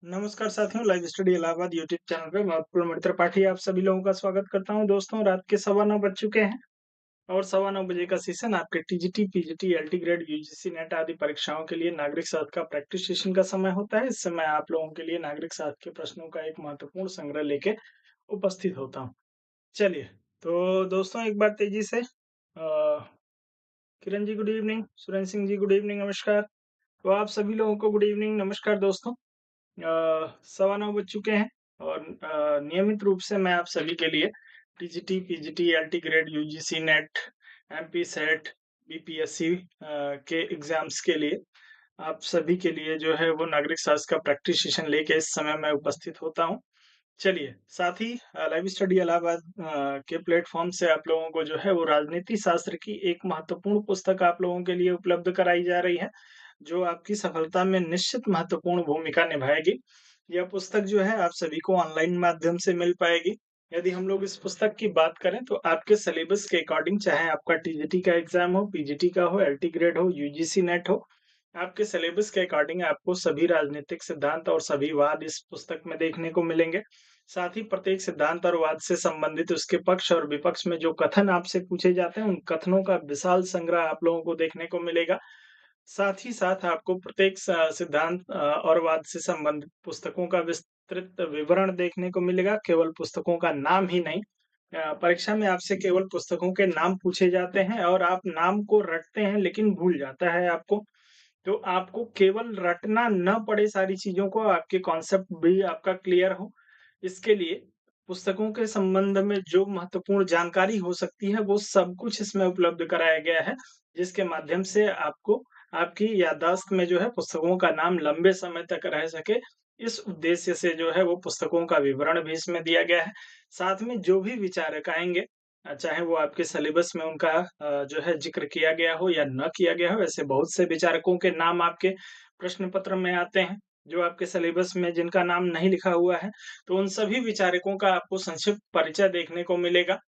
नमस्कार साथियों, live study Allahabad YouTube channel पे मैं पूर्ण त्रिपाठी आप सभी लोगों का स्वागत करता हूं। दोस्तों, रात के 9:15 बज चुके हैं और 9:15 बजे का सेशन आपके TGT, PGT, LT grade, UGC net आदि परीक्षाओं के लिए नागरिक शास्त्र का प्रैक्टिस सेशन का समय होता है। इस समय आप लोगों के लिए नागरिक शास्त्र के प्रश्नों का एक महत्वपूर्ण संग्रह लेके उपस्थित होता हूँ। चलिए, तो दोस्तों एक बार तेजी से Kiran ji good evening, Surendra Singh ji good evening, नमस्कार। तो आप सभी लोगों को गुड इवनिंग, नमस्कार दोस्तों। 9:15 बज चुके हैं और नियमित रूप से मैं आप सभी के लिए TGT, PGT, LT grade, UGC net, MP set, BPSC के एग्जाम्स के लिए आप सभी के लिए जो है वो नागरिक शास्त्र का प्रैक्टिस सेशन लेके इस समय मैं उपस्थित होता हूँ। चलिए, साथ ही लाइव स्टडी इलाहाबाद के प्लेटफॉर्म से आप लोगों को जो है वो राजनीति शास्त्र की एक महत्वपूर्ण पुस्तक आप लोगों के लिए उपलब्ध कराई जा रही है, जो आपकी सफलता में निश्चित महत्वपूर्ण भूमिका निभाएगी। यह पुस्तक जो है आप सभी को ऑनलाइन माध्यम से मिल पाएगी। यदि हम लोग इस पुस्तक की बात करें तो आपके सिलेबस के अकॉर्डिंग, चाहे आपका टीजीटी का एग्जाम हो, पीजीटी का हो, एलटी ग्रेड हो, यूजीसी नेट हो, आपके सिलेबस के अकॉर्डिंग आपको सभी राजनीतिक सिद्धांत और सभी वाद इस पुस्तक में देखने को मिलेंगे। साथ ही प्रत्येक सिद्धांत और वाद से संबंधित उसके पक्ष और विपक्ष में जो कथन आपसे पूछे जाते हैं, उन कथनों का विशाल संग्रह आप लोगों को देखने को मिलेगा। साथ ही साथ आपको प्रत्येक सिद्धांत और वाद से संबंधित पुस्तकों का विस्तृत विवरण देखने को मिलेगा, केवल पुस्तकों का नाम ही नहीं। परीक्षा में आपसे केवल पुस्तकों के नाम पूछे जाते हैं और आप नाम को रटते हैं लेकिन भूल जाता है आपको। तो आपको केवल रटना न पड़े सारी चीज़ों को, आपके कॉन्सेप्ट भी आपका क्लियर हो, इसके लिए पुस्तकों के संबंध में जो महत्वपूर्ण जानकारी हो सकती है, वो सब कुछ इसमें उपलब्ध कराया गया है, जिसके माध्यम से आपको आपकी याददाश्त में जो है पुस्तकों का नाम लंबे समय तक रह सके। इस उद्देश्य से जो है वो पुस्तकों का विवरण भी इसमें दिया गया है। साथ में जो भी विचारक आएँगे, चाहे वो आपके सिलेबस में उनका जो है ज़िक्र किया गया हो या ना किया गया हो, ऐसे बहुत से विचारकों के नाम आपके प्रश्न पत्र में आते हैं, जो आपके सिलेबस में जिनका नाम नहीं लिखा हुआ है। तो उन सभी विचारकों का आपको संक्षिप्त परिचय देखने को मिलेगा।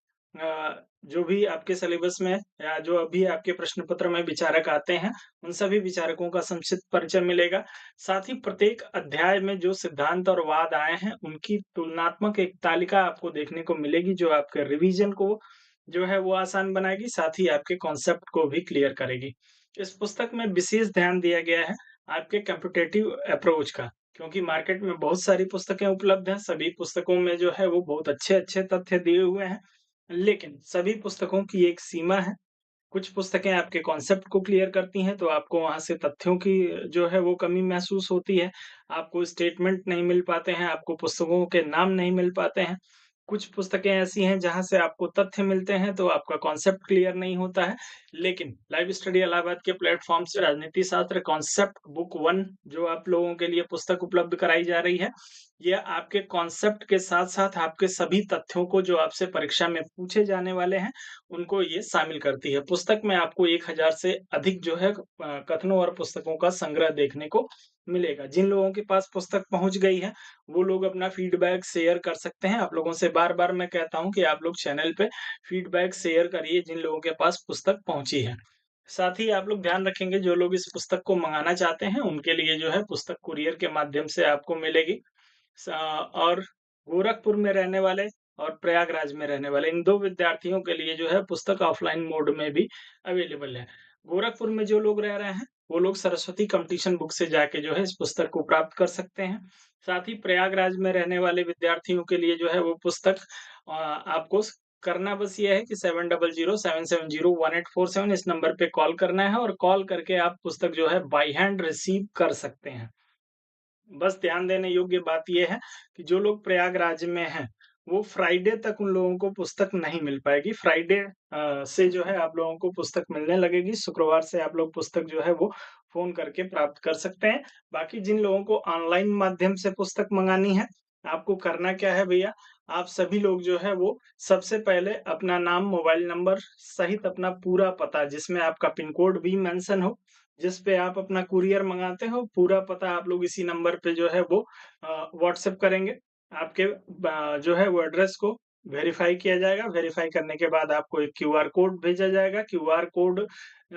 जो भी आपके सिलेबस में या जो अभी आपके प्रश्न पत्र में विचारक आते हैं, उन सभी विचारकों का संक्षिप्त परिचय मिलेगा। साथ ही प्रत्येक अध्याय में जो सिद्धांत और वाद आए हैं, उनकी तुलनात्मक एक तालिका आपको देखने को मिलेगी, जो आपके रिवीजन को जो है वो आसान बनाएगी, साथ ही आपके कॉन्सेप्ट को भी क्लियर करेगी। इस पुस्तक में विशेष ध्यान दिया गया है आपके कॉम्पिटिटिव अप्रोच का, क्योंकि मार्केट में बहुत सारी पुस्तकें उपलब्ध हैं, सभी पुस्तकों में जो है वो बहुत अच्छे-अच्छे तथ्य दिए हुए हैं, लेकिन सभी पुस्तकों की एक सीमा है। कुछ पुस्तकें आपके कॉन्सेप्ट को क्लियर करती हैं, तो आपको वहाँ से तथ्यों की जो है वो कमी महसूस होती है। आपको स्टेटमेंट नहीं मिल पाते हैं, आपको पुस्तकों के नाम नहीं मिल पाते हैं। कुछ पुस्तकें ऐसी हैं जहाँ से आपको तथ्य मिलते हैं, तो आपका कॉन्सेप्ट क्लियर नहीं होता है। लेकिन लाइव स्टडी इलाहाबाद के प्लेटफ़ॉर्म से राजनीति शास्त्र कॉन्सेप्ट बुक 1 जो आप लोगों के लिए पुस्तक उपलब्ध कराई जा रही है, ये आपके कॉन्सेप्ट के साथ-साथ आपके सभी तथ्यों को जो आपसे परीक्षा में पूछे जाने वाले हैं, उनको ये शामिल करती है। पुस्तक में आपको 1000 से अधिक जो है कथनों और पुस्तकों का संग्रह देखने को मिलेगा। जिन लोगों के पास पुस्तक पहुँच गई है, वो लोग अपना फीडबैक शेयर कर सकते हैं। आप लोगों से बार-बार मैं कहता हूँ कि आप लोग चैनल पे फीडबैक शेयर करिए जिन लोगों के पास पुस्तक पहुँची है। साथ ही आप लोग ध्यान रखेंगे, जो लोग इस पुस्तक को मँगाना चाहते हैं, उनके लिए जो है पुस्तक कुरियर के माध्यम से आपको मिलेगी। और गोरखपुर में रहने वाले और प्रयागराज में रहने वाले इन 2 विद्यार्थियों के लिए जो है पुस्तक ऑफलाइन मोड में भी अवेलेबल है। गोरखपुर में जो लोग रह रहे हैं, वो लोग सरस्वती कॉम्पिटिशन बुक से जाके जो है इस पुस्तक को प्राप्त कर सकते हैं। साथ ही प्रयागराज में रहने वाले विद्यार्थियों के लिए जो है वो पुस्तक आपको करना बस ये है कि 7007701847 इस नंबर पे कॉल करना है और कॉल करके आप पुस्तक जो है बाय हैंड रिसीव कर सकते हैं। बस ध्यान देने योग्य बात ये है कि जो लोग प्रयागराज में हैं, वो फ्राइडे तक उन लोगों को पुस्तक नहीं मिल पाएगी। फ्राइडे से जो है आप लोगों को पुस्तक मिलने लगेगी। शुक्रवार से आप लोग पुस्तक जो है वो फ़ोन करके प्राप्त कर सकते हैं। बाकी जिन लोगों को ऑनलाइन माध्यम से पुस्तक मँगानी है, आपको करना क्या है भैया, आप सभी लोग जो है वो सबसे पहले अपना नाम, मोबाइल नंबर सहित अपना पूरा पता, जिसमें आपका पिन कोड भी मेंशन हो, जिस पे आप अपना कुरियर मंगाते हो, पूरा पता आप लोग इसी नंबर पे जो है वो व्हाट्सएप करेंगे। आपके जो है वो एड्रेस को वेरीफ़ाई किया जाएगा, वेरीफ़ाई करने के बाद आपको एक क्यूआर कोड भेजा जाएगा, क्यूआर कोड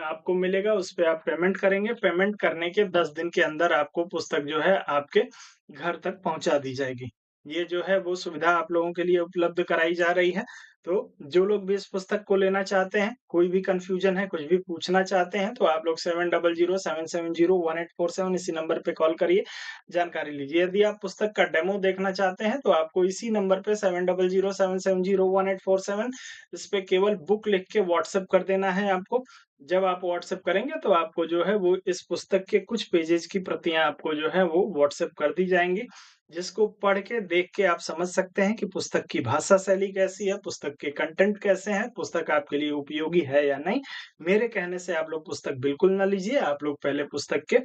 आपको मिलेगा, उस पे आप पेमेंट करेंगे, पेमेंट करने के 10 दिन के अंदर आपको पुस्तक जो है आपके घर तक पहुँचा दी जाएगी। ये जो है वो सुविधा आप लोगों के लिए उपलब्ध कराई जा रही है, तो जो लोग भी इस पुस्तक को लेना चाहते हैं, कोई भी कन्फ्यूजन है, कुछ भी पूछना चाहते हैं, तो आप लोग 7007701847 इसी नंबर पे कॉल करिए, जानकारी लीजिए। यदि आप पुस्तक का डेमो देखना चाहते हैं, तो आपको इसी नंबर पे 7007701847 इस पे केवल बुक लिख के व्हाट्सएप कर देना है आपको। जब आप व्हाट्सएप करेंगे तो आपको जो है वो इस पुस्तक के कुछ पेजेज़ की प्रतियाँ आपको जो है वो व्हाट्सएप कर दी जाएँगी, जिसको पढ़ के, देख के आप समझ सकते हैं कि पुस्तक की भाषा शैली कैसी है, पुस्तक के कंटेंट कैसे हैं, पुस्तक आपके लिए उपयोगी है या नहीं। मेरे कहने से आप लोग पुस्तक बिल्कुल ना लीजिए, आप लोग पहले पुस्तक के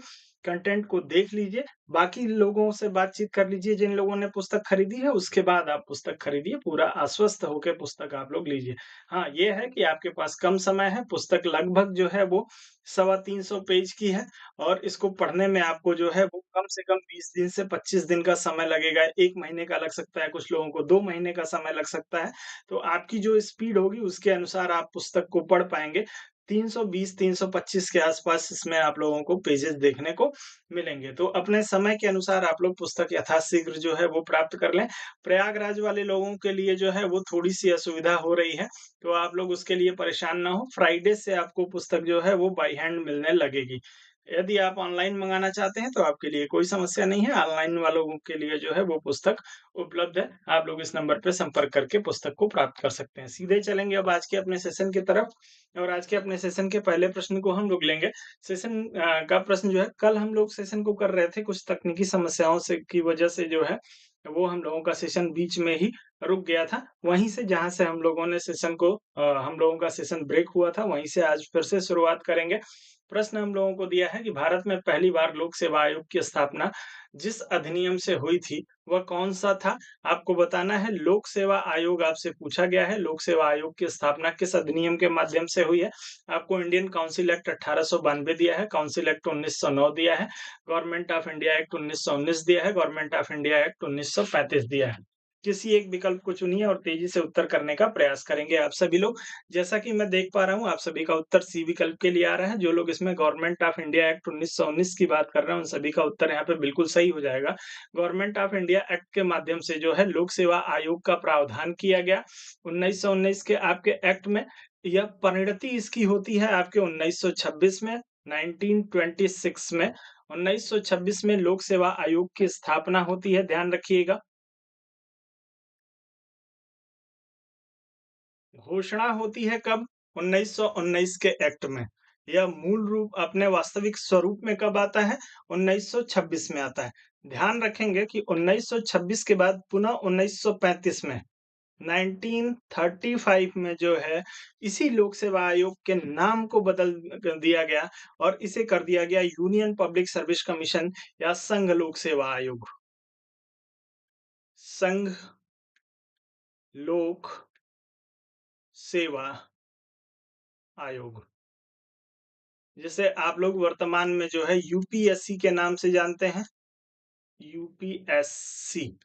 कंटेंट को देख लीजिए, बाकी लोगों से बातचीत कर लीजिए जिन लोगों ने पुस्तक खरीदी है, उसके बाद आप पुस्तक खरीदिए, पूरा आश्वस्त होके पुस्तक आप लोग लीजिए। हाँ, ये है कि आपके पास कम समय है, पुस्तक लगभग जो है वो सवा 300 पेज की है और इसको पढ़ने में आपको जो है वो कम से कम 20 दिन से 25 दिन का समय लगेगा, 1 महीने का लग सकता है, कुछ लोगों को 2 महीने का समय लग सकता है। तो आपकी जो स्पीड होगी उसके अनुसार आप पुस्तक को पढ़ पाएँगे। 320-325 के आसपास इसमें आप लोगों को पेजेज़ देखने को मिलेंगे। तो अपने समय के अनुसार आप लोग पुस्तक यथाशीघ्र जो है वो प्राप्त कर लें। प्रयागराज वाले लोगों के लिए जो है वो थोड़ी-सी असुविधा हो रही है, तो आप लोग उसके लिए परेशान ना हों। फ्राइडे से आपको पुस्तक जो है वो बाय हैंड मिलने लगेगी। यदि आप ऑनलाइन मँगाना चाहते हैं तो आपके लिए कोई समस्या नहीं है, ऑनलाइन वालों के लिए जो है वो पुस्तक उपलब्ध है। आप लोग इस नंबर पे संपर्क करके पुस्तक को प्राप्त कर सकते हैं। सीधे चलेंगे अब आज के अपने सेशन की तरफ और आज के अपने सेशन के पहले प्रश्न को हम लोग लेंगे। सेशन का प्रश्न जो है कल हम लोग सेशन को कर रहे थे, कुछ तकनीकी समस्याओं से की वजह से जो है वो हम लोगों का सेशन बीच में ही रुक गया था। वहीं से जहाँ से हम लोगों ने सेशन को हम लोगों का सेशन ब्रेक हुआ था, वहीं से आज फिर से शुरुआत करेंगे। प्रश्न हम लोगों को दिया है कि भारत में पहली बार लोक सेवा आयोग की स्थापना जिस अधिनियम से हुई थी, वह कौन-सा था? आपको बताना है। लोक सेवा आयोग आपसे पूछा गया है, लोक सेवा आयोग की स्थापना किस अधिनियम के माध्यम से हुई है? आपको इंडियन काउंसिल एक्ट 1892 दिया है, काउंसिल एक्ट 1909 दिया है, गवर्नमेंट ऑफ इंडिया एक्ट 1919 दिया है, गवर्नमेंट ऑफ इंडिया एक्ट 1935 दिया है। किसी एक विकल्प को चुनिए और तेजी से उत्तर करने का प्रयास करेंगे आप सभी लोग। जैसा कि मैं देख पा रहा हूँ, आप सभी का उत्तर सी विकल्प के लिए आ रहा है। जो लोग इसमें गवर्नमेंट ऑफ इंडिया एक्ट 1919 की बात कर रहे हैं, उन सभी का उत्तर यहाँ पे बिल्कुल सही हो जाएगा। गवर्नमेंट ऑफ इंडिया एक्ट के माध्यम से जो है लोक सेवा आयोग का प्रावधान किया गया। 1919 के आपके एक्ट में यह परिणति इसकी होती है आपके 1926 में, 1926 में 1926 में लोक सेवा आयोग की स्थापना होती है, ध्यान रखिएगा। घोषणा होती है कब? 1919 के एक्ट में। यह मूल रूप अपने वास्तविक स्वरूप में कब आता है? 1926 में आता है। ध्यान रखेंगे कि 1926 के बाद पुनः 1935 में 1935 में जो है इसी लोक सेवा आयोग के नाम को बदल दिया गया और इसे कर दिया गया यूनियन पब्लिक सर्विस कमीशन या संघ लोक सेवा आयोग। संघ लोक सेवा आयोग, जिसे आप लोग वर्तमान में जो है यूपीएससी के नाम से जानते हैं। UPSC,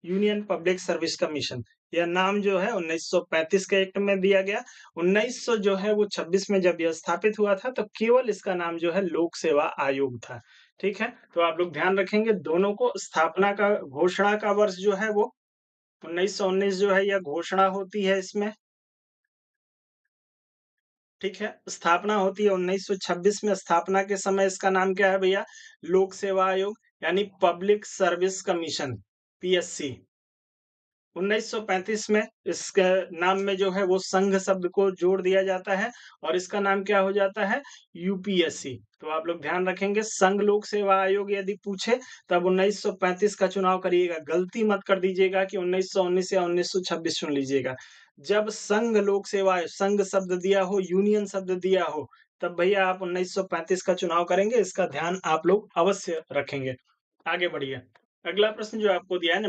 union public service commission. यह नाम जो है 1935 के एक्ट में दिया गया। 1900 जो है वो 26 में जब यह स्थापित हुआ था, तो केवल इसका नाम जो है लोक सेवा आयोग था। ठीक है? तो आप लोग ध्यान रखेंगे दोनों को। स्थापना का, घोषणा का वर्ष जो है वो 1919 जो है यह घोषणा होती है इसमें। ठीक है? स्थापना होती है 1926 में। स्थापना के समय इसका नाम क्या है भैया? लोक सेवा आयोग यानी पब्लिक सर्विस कमीशन, पीएससी। 1935 में इसके नाम में जो है वो संघ शब्द को जोड़ दिया जाता है और इसका नाम क्या हो जाता है? यूपीएससी। तो आप लोग ध्यान रखेंगे, संघ लोक सेवा आयोग यदि पूछे तब 1935 का चुनाव करिएगा। गलती मत कर दीजिएगा कि 1919 या 1926 चुन लीजिएगा। जब संघ लोक सेवा, संघ शब्द दिया हो, यूनियन शब्द दिया हो, तब भैया आप 1935 का चुनाव करेंगे। इसका ध्यान आप लोग अवश्य रखेंगे। आगे बढ़िए। अगला प्रश्न जो आपको दिया है,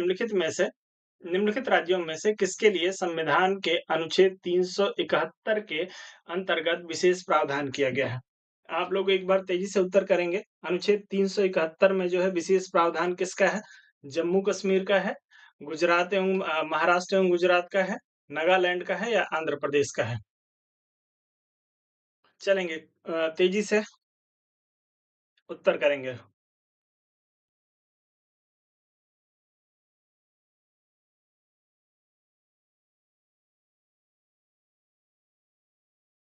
निम्नलिखित राज्यों में से किसके लिए संविधान के अनुच्छेद 371 के अंतर्गत विशेष प्रावधान किया गया है? आप लोग एक बार तेजी से उत्तर करेंगे। अनुच्छेद 371 में जो है विशेष प्रावधान किसका है? जम्मू कश्मीर का है। गुजरात एवं महाराष्ट्र एवं गुजरात का है, नागालैंड का है या आंध्र प्रदेश का है? चलेंगे तेजी से उत्तर करेंगे।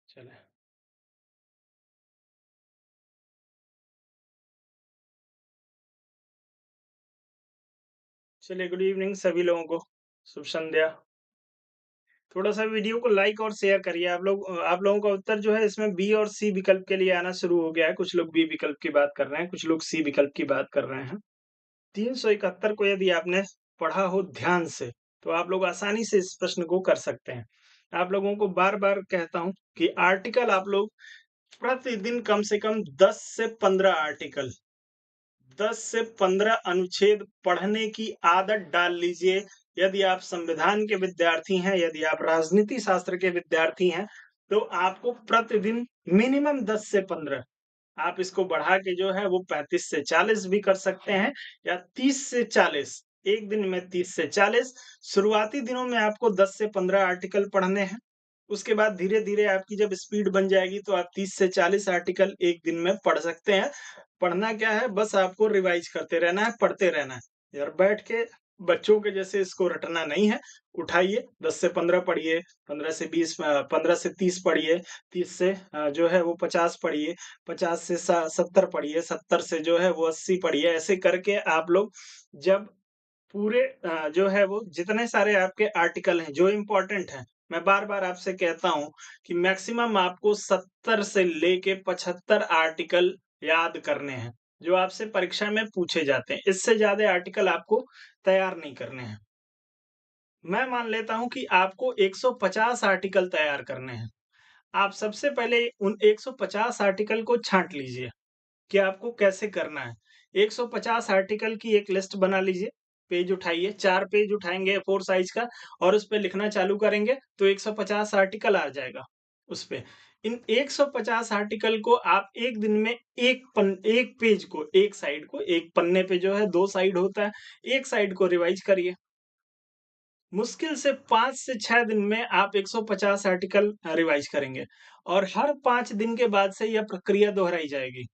चलें। चलिए गुड इवनिंग सभी लोगों को, शुभ संध्या। थोड़ा-सा वीडियो को लाइक और शेयर करिए। आप लोगों का उत्तर जो है इसमें बी और सी विकल्प के लिए आना शुरू हो गया है। कुछ लोग बी विकल्प की बात कर रहे हैं, कुछ लोग सी विकल्प की बात कर रहे हैं। 371 को यदि आपने पढ़ा हो ध्यान से, तो आप लोग आसानी से इस प्रश्न को कर सकते हैं। आप लोगों को बार-बार कहता हूँ कि आर्टिकल आप लोग प्रतिदिन कम से कम 10 से 15 आर्टिकल, 10 से 15 अनुच्छेद पढ़ने की आदत डाल लीजिए। यदि आप संविधान के विद्यार्थी हैं, यदि आप राजनीति शास्त्र के विद्यार्थी हैं, तो आपको प्रतिदिन मिनिमम 10 से 15, आप इसको बढ़ा के जो है वो 35 से 40 भी कर सकते हैं या 30 से 40, एक दिन में 30 से 40। शुरुआती दिनों में आपको 10 से 15 आर्टिकल पढ़ने हैं। उसके बाद धीरे-धीरे आपकी जब स्पीड बन जाएगी तो आप 30 से 40 आर्टिकल एक दिन में पढ़ सकते हैं। पढ़ना क्या है, बस आपको रिवाइज करते रहना है, पढ़ते रहना है। यार बैठ के बच्चों के जैसे इसको रटना नहीं है। उठाइए 10 से 15 पढ़िए, 15 से 20 15 से 30 पढ़िए, 30 से जो है वो 50 पढ़िए, 50 से स 70 पढ़िए, 70 से जो है वो 80 पढ़िए। ऐसे करके आप लोग जब पूरे जो है वो जितने सारे आपके आर्टिकल हैं, जो इम्पोर्टेंट हैं, मैं बार-बार आपसे कहता हूँ कि मैक्सिमम आपको 70 से लेके 75 आर्टिकल याद करने हैं, जो आपसे परीक्षा में पूछे जाते हैं। इससे ज़्यादा आर्टिकल आपको तैयार नहीं करने हैं। मैं मान लेता हूँ कि आपको 150 आर्टिकल तैयार करने हैं। आप सबसे पहले उन 150 आर्टिकल को छाँट लीजिए। कि आपको कैसे करना है। 150 आर्टिकल की एक लिस्ट बना लीजिए, पेज उठाइए, 4 पेज उठाएँगे A4 साइज़ का और उसपे लिखना चालू करेंगे, तो 150 आर्टिकल आ जाएगा उसपे। इन 150 आर्टिकल को आप एक दिन में 1 पेज को, 1 साइड को, एक पन्ने पे जो है 2 साइड होता है, 1 साइड को रिवाइज़ करिए। मुश्किल से 5 से 6 दिन में आप 150 आर्टिकल रिवाइज़ करेंगे और हर 5 दिन के बाद से यह प्रक्रिया दोहराई जाएगी।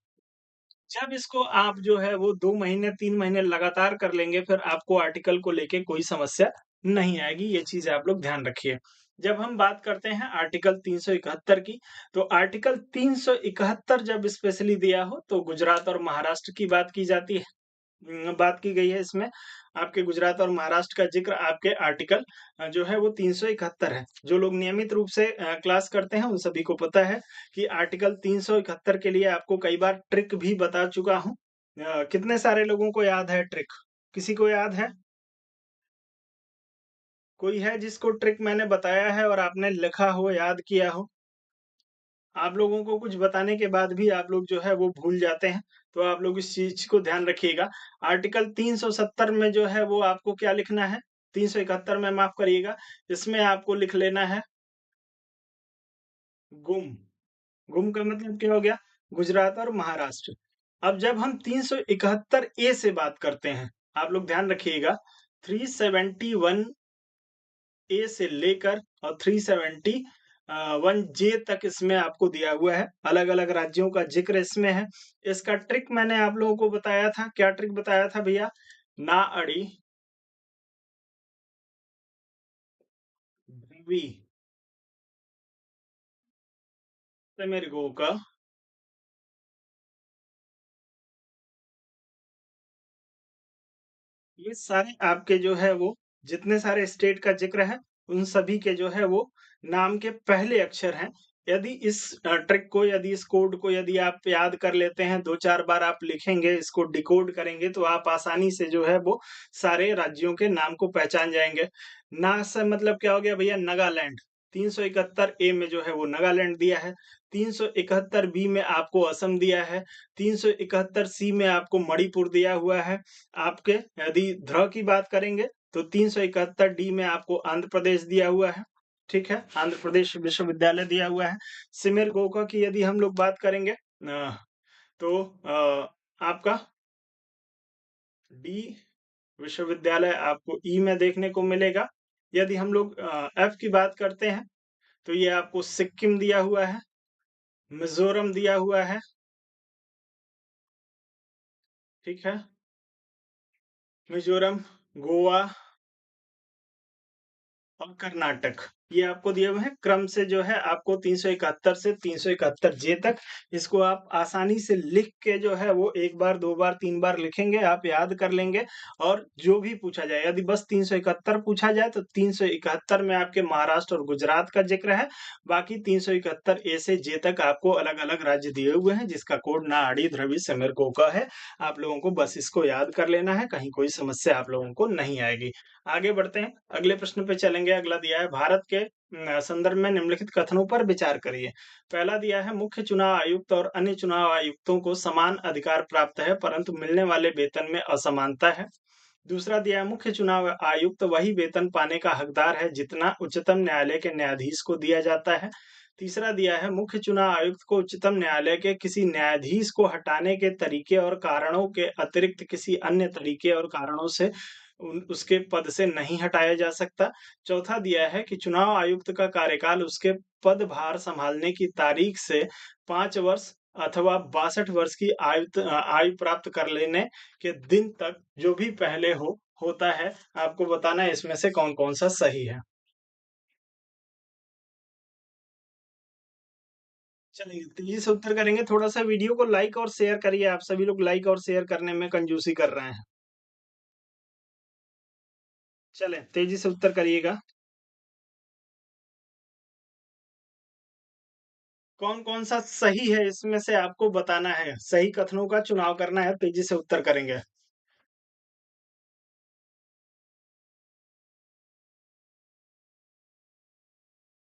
जब इसको आप जो है वो 2 महीने, 3 महीने लगातार कर लेंगे, फिर आपको आर्टिकल को लेके कोई समस्या नहीं आएगी, ये चीज़ आप लोग ध्यान रखिए। जब हम बात करते हैं आर्टिकल 371 की, तो आर्टिकल 371 जब स्पेशली दिया हो, तो गुजरात और महाराष्ट्र की बात की जाती है। बात की गई है इसमें, आपके गुजरात और महाराष्ट्र का ज़िक्र आपके आर्टिकल जो है वो 371 है। जो लोग नियमित रूप से क्लास करते हैं, उन सभी को पता है कि आर्टिकल 371 के लिए आपको कई बार ट्रिक भी बता चुका हूँ। कितने सारे लोगों को याद है ट्रिक? किसी को याद है? कोई है जिसको ट्रिक मैंने बताया है और आपने लिखा हो, याद किया हो? आप लोगों को कुछ बताने के बाद भी आप लोग जो है वो भूल जाते हैं, तो आप लोग इस चीज़ को ध्यान रखिएगा। आर्टिकल 370 में जो है वो आपको क्या लिखना है? 371 में माफ़ करिएगा, इसमें आपको लिख लेना है गुम। गुम का मतलब क्या हो गया? गुजरात और महाराष्ट्र। अब जब हम 371 ए से बात करते हैं, आप लोग ध्यान रखिएगा, 371 ए से लेकर और 370 1 जे तक इसमें आपको दिया हुआ है। अलग-अलग राज्यों का ज़िक्र इसमें है। इसका ट्रिक मैंने आप लोगों को बताया था। क्या ट्रिक बताया था भैया? ना अड़ी, ध्रुवी से मेरे को का ये सारे आपके जो है वो जितने सारे स्टेट का ज़िक्र है, उन सभी के जो है वो नाम के पहले अक्षर हैं। यदि इस ट्रिक को, यदि इस कोड को यदि आप याद कर लेते हैं, 2-4 बार आप लिखेंगे, इसको डिकोड करेंगे, तो आप आसानी से जो है वो सारे राज्यों के नाम को पहचान जाएँगे। ना से मतलब क्या हो गया भैया? नागालैंड। 371 ए में जो है वो नागालैंड दिया है। 371 बी में आपको असम दिया है। 371 सी में आपको मणिपुर दिया हुआ है। आपके यदि ध्र की बात करेंगे तो 371 डी में आपको आंध्र प्रदेश दिया हुआ है। ठीक है, आंध्र प्रदेश विश्वविद्यालय दिया हुआ है। सिमर गोका की यदि हम लोग बात करेंगे तो आपका डी विश्वविद्यालय आपको ई में देखने को मिलेगा। यदि हम लोग एफ की बात करते हैं, तो ये आपको सिक्किम दिया हुआ है, मिज़ोरम दिया हुआ है, ठीक है? मिज़ोरम, गोवा और कर्नाटक, ये आपको दिए हुए हैं। क्रम से जो है आपको 371 से 371 जे तक, इसको आप आसानी से लिख के जो है वो 1 बार, 2 बार, 3 बार लिखेंगे, आप याद कर लेंगे और जो भी पूछा जाए, यदि बस 371 पूछा जाए तो 371 में आपके महाराष्ट्र और गुजरात का ज़िक्र है, बाकी 371 ए से जे तक आपको अलग-अलग राज्य दिए हुए हैं, जिसका कोड नाआड़ी, द्रविड़, सिमर, गोका है। आप लोगों को बस इसको याद कर लेना है, कहीं कोई समस्या आप लोगों को नहीं आएगी। आगे बढ़ते हैं, अगले प्रश्न पे चलेंगे। अगला दिया है भारत के संदर्भ में निम्नलिखित कथनों पर विचार करिए। पहला दिया है मुख्य चुनाव आयुक्त और अन्य चुनाव आयुक्तों को समान अधिकार प्राप्त है, परंतु मिलने वाले वेतन में असमानता है। दूसरा दिया है मुख्य चुनाव आयुक्त वही वेतन पाने का हकदार है जितना उच्चतम न्यायालय के न्यायाधीश को दिया जाता है। तीसरा दिया है मुख्य चुनाव आयुक्त को उच्चतम न्यायालय के किसी न्यायाधीश को हटाने के तरीके और कारणों के अतिरिक्त किसी अन्य तरीके और कारणों से उसके पद से नहीं हटाया जा सकता। चौथा दिया है कि चुनाव आयुक्त का कार्यकाल उसके पदभार संभालने की तारीख से 5 वर्ष अथवा 62 वर्ष की आयु प्राप्त कर लेने के दिन तक जो भी पहले होता है। आपको बताना है इसमें से कौन-कौन सा सही है। चलिए तेज़ी से उत्तर करेंगे, थोड़ा-सा वीडियो को लाइक और शेयर करिए, आप सभी लोग लाइक और शेयर करने में कंजूसी कर रहे हैं। चलें, तेज़ी से उत्तर करिएगा। कौन-कौन सा सही है इसमें से आपको बताना है, सही कथनों का चुनाव करना है, तेज़ी से उत्तर करेंगे।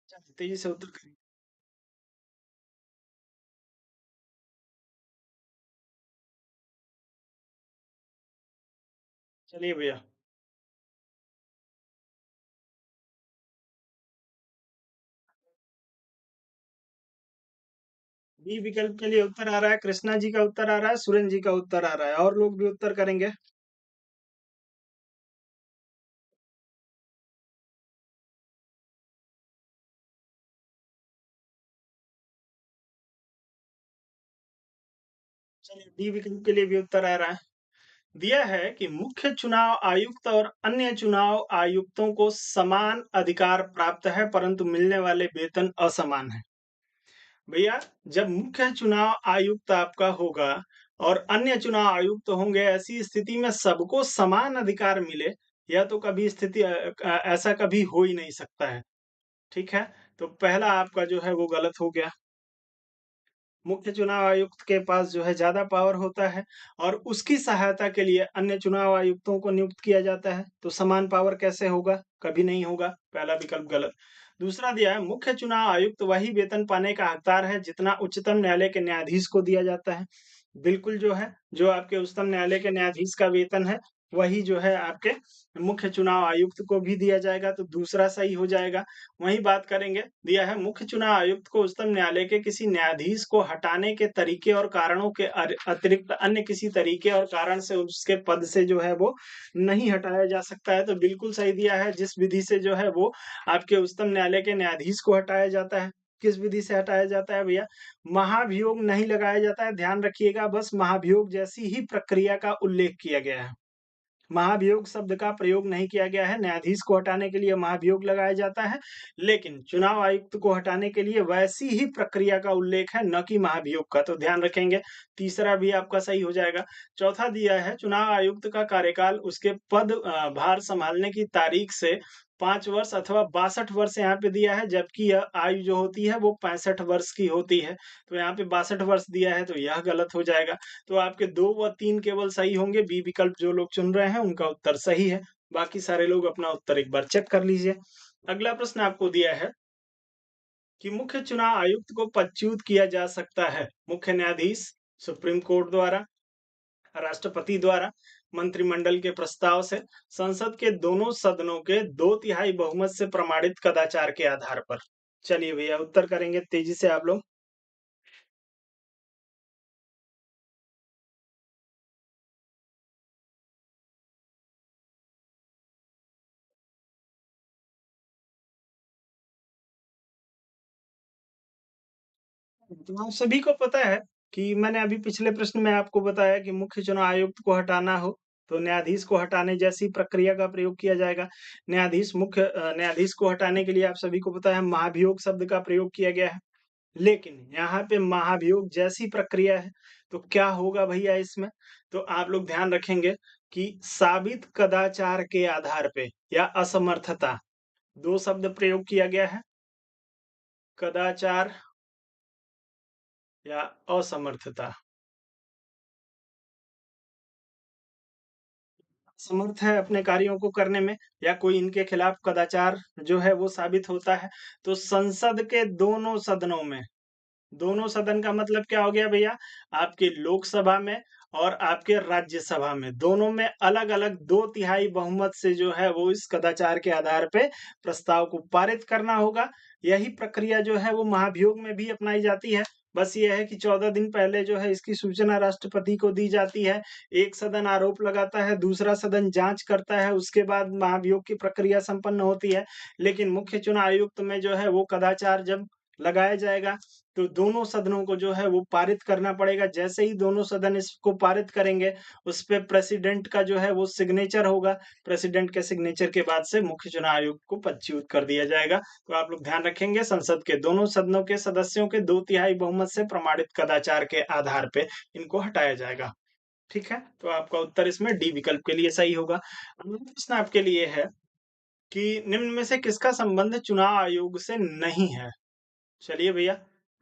चलिए तेज़ी से उत्तर करिए। चलिए भैया, बी विकल्प के लिए उत्तर आ रहा है, कृष्णा जी का उत्तर आ रहा है, सुरेंद्र जी का उत्तर आ रहा है और लोग भी उत्तर करेंगे। चलिए डी विकल्प के लिए भी उत्तर आ रहा है। दिया है कि मुख्य चुनाव आयुक्त और अन्य चुनाव आयुक्तों को समान अधिकार प्राप्त है, परंतु मिलने वाले वेतन असमान है। भैया, जब मुख्य चुनाव आयुक्त आपका होगा और अन्य चुनाव आयुक्त होंगे, ऐसी स्थिति में सबको समान अधिकार मिले, यह तो कभी ऐसा कभी हो ही नहीं सकता है। ठीक है? तो पहला आपका जो है वो गलत हो गया। मुख्य चुनाव आयुक्त के पास जो है ज़्यादा पावर होता है और उसकी सहायता के लिए अन्य चुनाव आयुक्तों को नियुक्त किया जाता है। तो समान पावर कैसे होगा? कभी नहीं होगा। पहला विकल्प गलत। दूसरा दिया है मुख्य चुनाव आयुक्त वही वेतन पाने का हकदार है जितना उच्चतम न्यायालय के न्यायाधीश को दिया जाता है। बिल्कुल जो है, जो आपके उच्चतम न्यायालय के न्यायाधीश का वेतन है, वही जो है आपके मुख्य चुनाव आयुक्त को भी दिया जाएगा, तो दूसरा सही हो जाएगा। वहीं बात करेंगे, दिया है मुख्य चुनाव आयुक्त को उच्चतम न्यायालय के किसी न्यायाधीश को हटाने के तरीके और कारणों के अतिरिक्त अन्य किसी तरीके और कारण से उसके पद से जो है वो नहीं हटाया जा सकता है, तो बिल्कुल सही दिया है। जिस विधि से जो है वो आपके उच्चतम न्यायालय के न्यायाधीश को हटाया जाता है। किस विधि से हटाया जाता है भैया? महाभियोग नहीं लगाया जाता है, ध्यान रखिएगा, बस महाभियोग जैसी ही प्रक्रिया का उल्लेख किया गया है। महाभियोग शब्द का प्रयोग नहीं किया गया है, न्यायाधीश को हटाने के लिए महाभियोग लगाया जाता है, लेकिन चुनाव आयुक्त को हटाने के लिए वैसी ही प्रक्रिया का उल्लेख है, न कि महाभियोग का, तो ध्यान रखेंगे। तीसरा भी आपका सही हो जाएगा। चौथा दिया है चुनाव आयुक्त का कार्यकाल उसके भार संभालने की तारीख से 5 वर्ष अथवा 62 वर्ष यहाँ पे दिया है, जबकि यह आयु जो होती है वो 65 वर्ष की होती है। तो यहाँ पे 62 वर्ष दिया है, तो यह गलत हो जाएगा। तो आपके 2 व 3 केवल सही होंगे, बी विकल्प जो लोग चुन रहे हैं उनका उत्तर सही है। बाकी सारे लोग अपना उत्तर एक बार चेक कर लीजिए। अगला प्रश्न आपको दिया है कि मुख्य चुनाव आयुक्त को पदच्युत किया जा सकता है। मुख्य न्यायाधीश, सुप्रीम कोर्ट द्वारा, राष्ट्रपति द्वारा, मंत्रिमंडल के प्रस्ताव से, संसद के दोनों सदनों के 2/3 बहुमत से प्रमाणित कदाचार के आधार पर। चलिए भैया उत्तर करेंगे तेजी से आप लोग। तो आप सभी को पता है कि मैंने अभी पिछले प्रश्न में आपको बताया कि मुख्य चुनाव आयुक्त को हटाना हो, तो न्यायाधीश को हटाने जैसी प्रक्रिया का प्रयोग किया जाएगा। न्यायाधीश को हटाने के लिए आप सभी को पता है महाभियोग शब्द का प्रयोग किया गया है। लेकिन यहाँ पे महाभियोग जैसी प्रक्रिया है, तो क्या होगा भैया इसमें? तो आप लोग ध्यान रखेंगे कि साबित कदाचार के आधार पे या असमर्थता, 2 शब्द प्रयोग किया गया है, कदाचार या असमर्थता। समर्थ है अपने कार्यों को करने में या कोई इनके खिलाफ कदाचार जो है वो साबित होता है, तो संसद के दोनों सदन का मतलब क्या हो गया भैया? आपके लोकसभा में और आपके राज्यसभा में, दोनों में अलग-अलग 2 तिहाई बहुमत से जो है वो इस कदाचार के आधार पे प्रस्ताव को पारित करना होगा। यही प्रक्रिया जो है वो महाभियोग में भी अपनाई जाती है। बस ये है कि 14 दिन पहले जो है इसकी सूचना राष्ट्रपति को दी जाती है। एक सदन आरोप लगाता है, दूसरा सदन जाँच करता है, उसके बाद महाभियोग की प्रक्रिया संपन्न होती है। लेकिन मुख्य चुनाव आयुक्त में जो है वो कदाचार जब लगाया जाएगा, तो दोनों सदनों को जो है वो पारित करना पड़ेगा। जैसे ही दोनों सदन इसको पारित करेंगे, उसपे प्रेसिडेंट का जो है वो सिग्नेचर होगा। प्रेसिडेंट के सिग्नेचर के बाद से मुख्य चुनाव आयोग को पदच्युत कर दिया जाएगा। तो आप लोग ध्यान रखेंगे संसद के दोनों सदनों के सदस्यों के 2 तिहाई बहुमत से प्रमाणित कदाचार के आधार पे इनको हटाया जाएगा। ठीक है? तो आपका उत्तर इसमें डी विकल्प के लिए सही होगा। अगला प्रश्न आपके लिए है कि निम्न में से किसका संबंध चुनाव आयोग से नहीं है? चलिए भैया,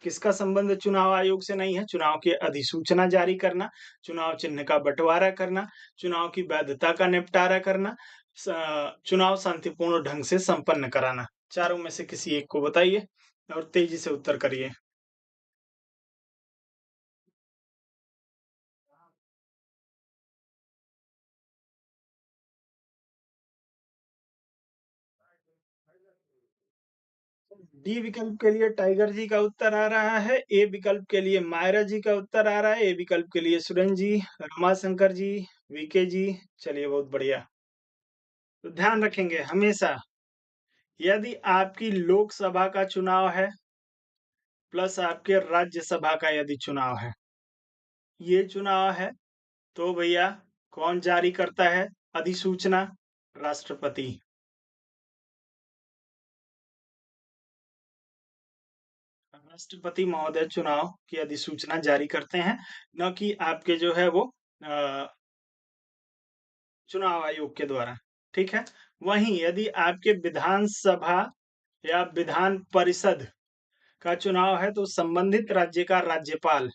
किसका संबंध चुनाव आयोग से नहीं है? चुनाव की अधिसूचना जारी करना, चुनाव चिन्ह का बँटवारा करना, चुनाव की वैधता का निपटारा करना, स चुनाव शांतिपूर्ण ढंग से संपन्न कराना। चारों में से किसी एक को बताइए और तेजी से उत्तर करिए। डी विकल्प के लिए टाइगर जी का उत्तर आ रहा है, ए विकल्प के लिए मायरा जी का उत्तर आ रहा है, ए विकल्प के लिए सुरेंद्र जी, रमाशंकर जी, वीके जी। चलिए बहुत बढ़िया। तो ध्यान रखेंगे हमेशा यदि आपकी लोकसभा का चुनाव है प्लस आपके राज्यसभा का यदि चुनाव है, ये चुनाव है तो भैया कौन जारी करता है अधिसूचना? राष्ट्रपति। राष्ट्रपति महोदय चुनाव की अधिसूचना जारी करते हैं, न कि आपके जो है वो चुनाव आयोग के द्वारा। ठीक है? वहीं यदि आपके विधानसभा या विधान परिषद का चुनाव है तो संबंधित राज्य का राज्यपाल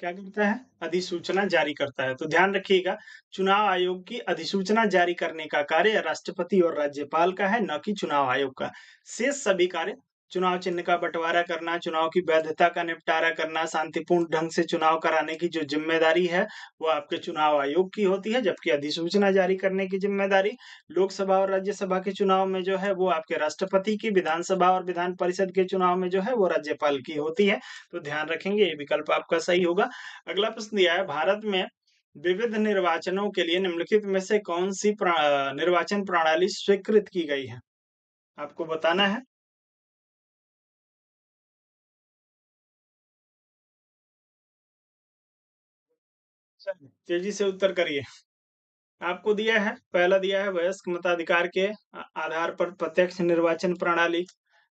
क्या करता है? अधिसूचना जारी करता है। तो ध्यान रखिएगा, चुनाव आयोग की अधिसूचना जारी करने का कार्य राष्ट्रपति और राज्यपाल का है, न कि चुनाव आयोग का। शेष सभी कार्य चुनाव चिन्ह का बँटवारा करना, चुनाव की वैधता का निपटारा करना, शांतिपूर्ण ढंग से चुनाव कराने की जो ज़िम्मेदारी है, वो आपके चुनाव आयोग की होती है, जबकि अधिसूचना जारी करने की ज़िम्मेदारी लोकसभा और राज्यसभा के चुनाव में जो है, वो आपके राष्ट्रपति की, विधानसभा और विधान परिषद के चुनाव में जो है, वो राज्यपाल की होती है। तो ध्यान रखेंगे ये विकल्प आपका सही होगा। अगला प्रश्न दिया है भारत में विविध निर्वाचनों के लिए निम्नलिखित में से कौन-सी निर्वाचन प्रणाली स्वीकृत की गई है? आपको बताना है। चलिए, तेजी से उत्तर करिए। आपको दिया है, पहला दिया है वयस्क मताधिकार के आधार पर प्रत्यक्ष निर्वाचन प्रणाली।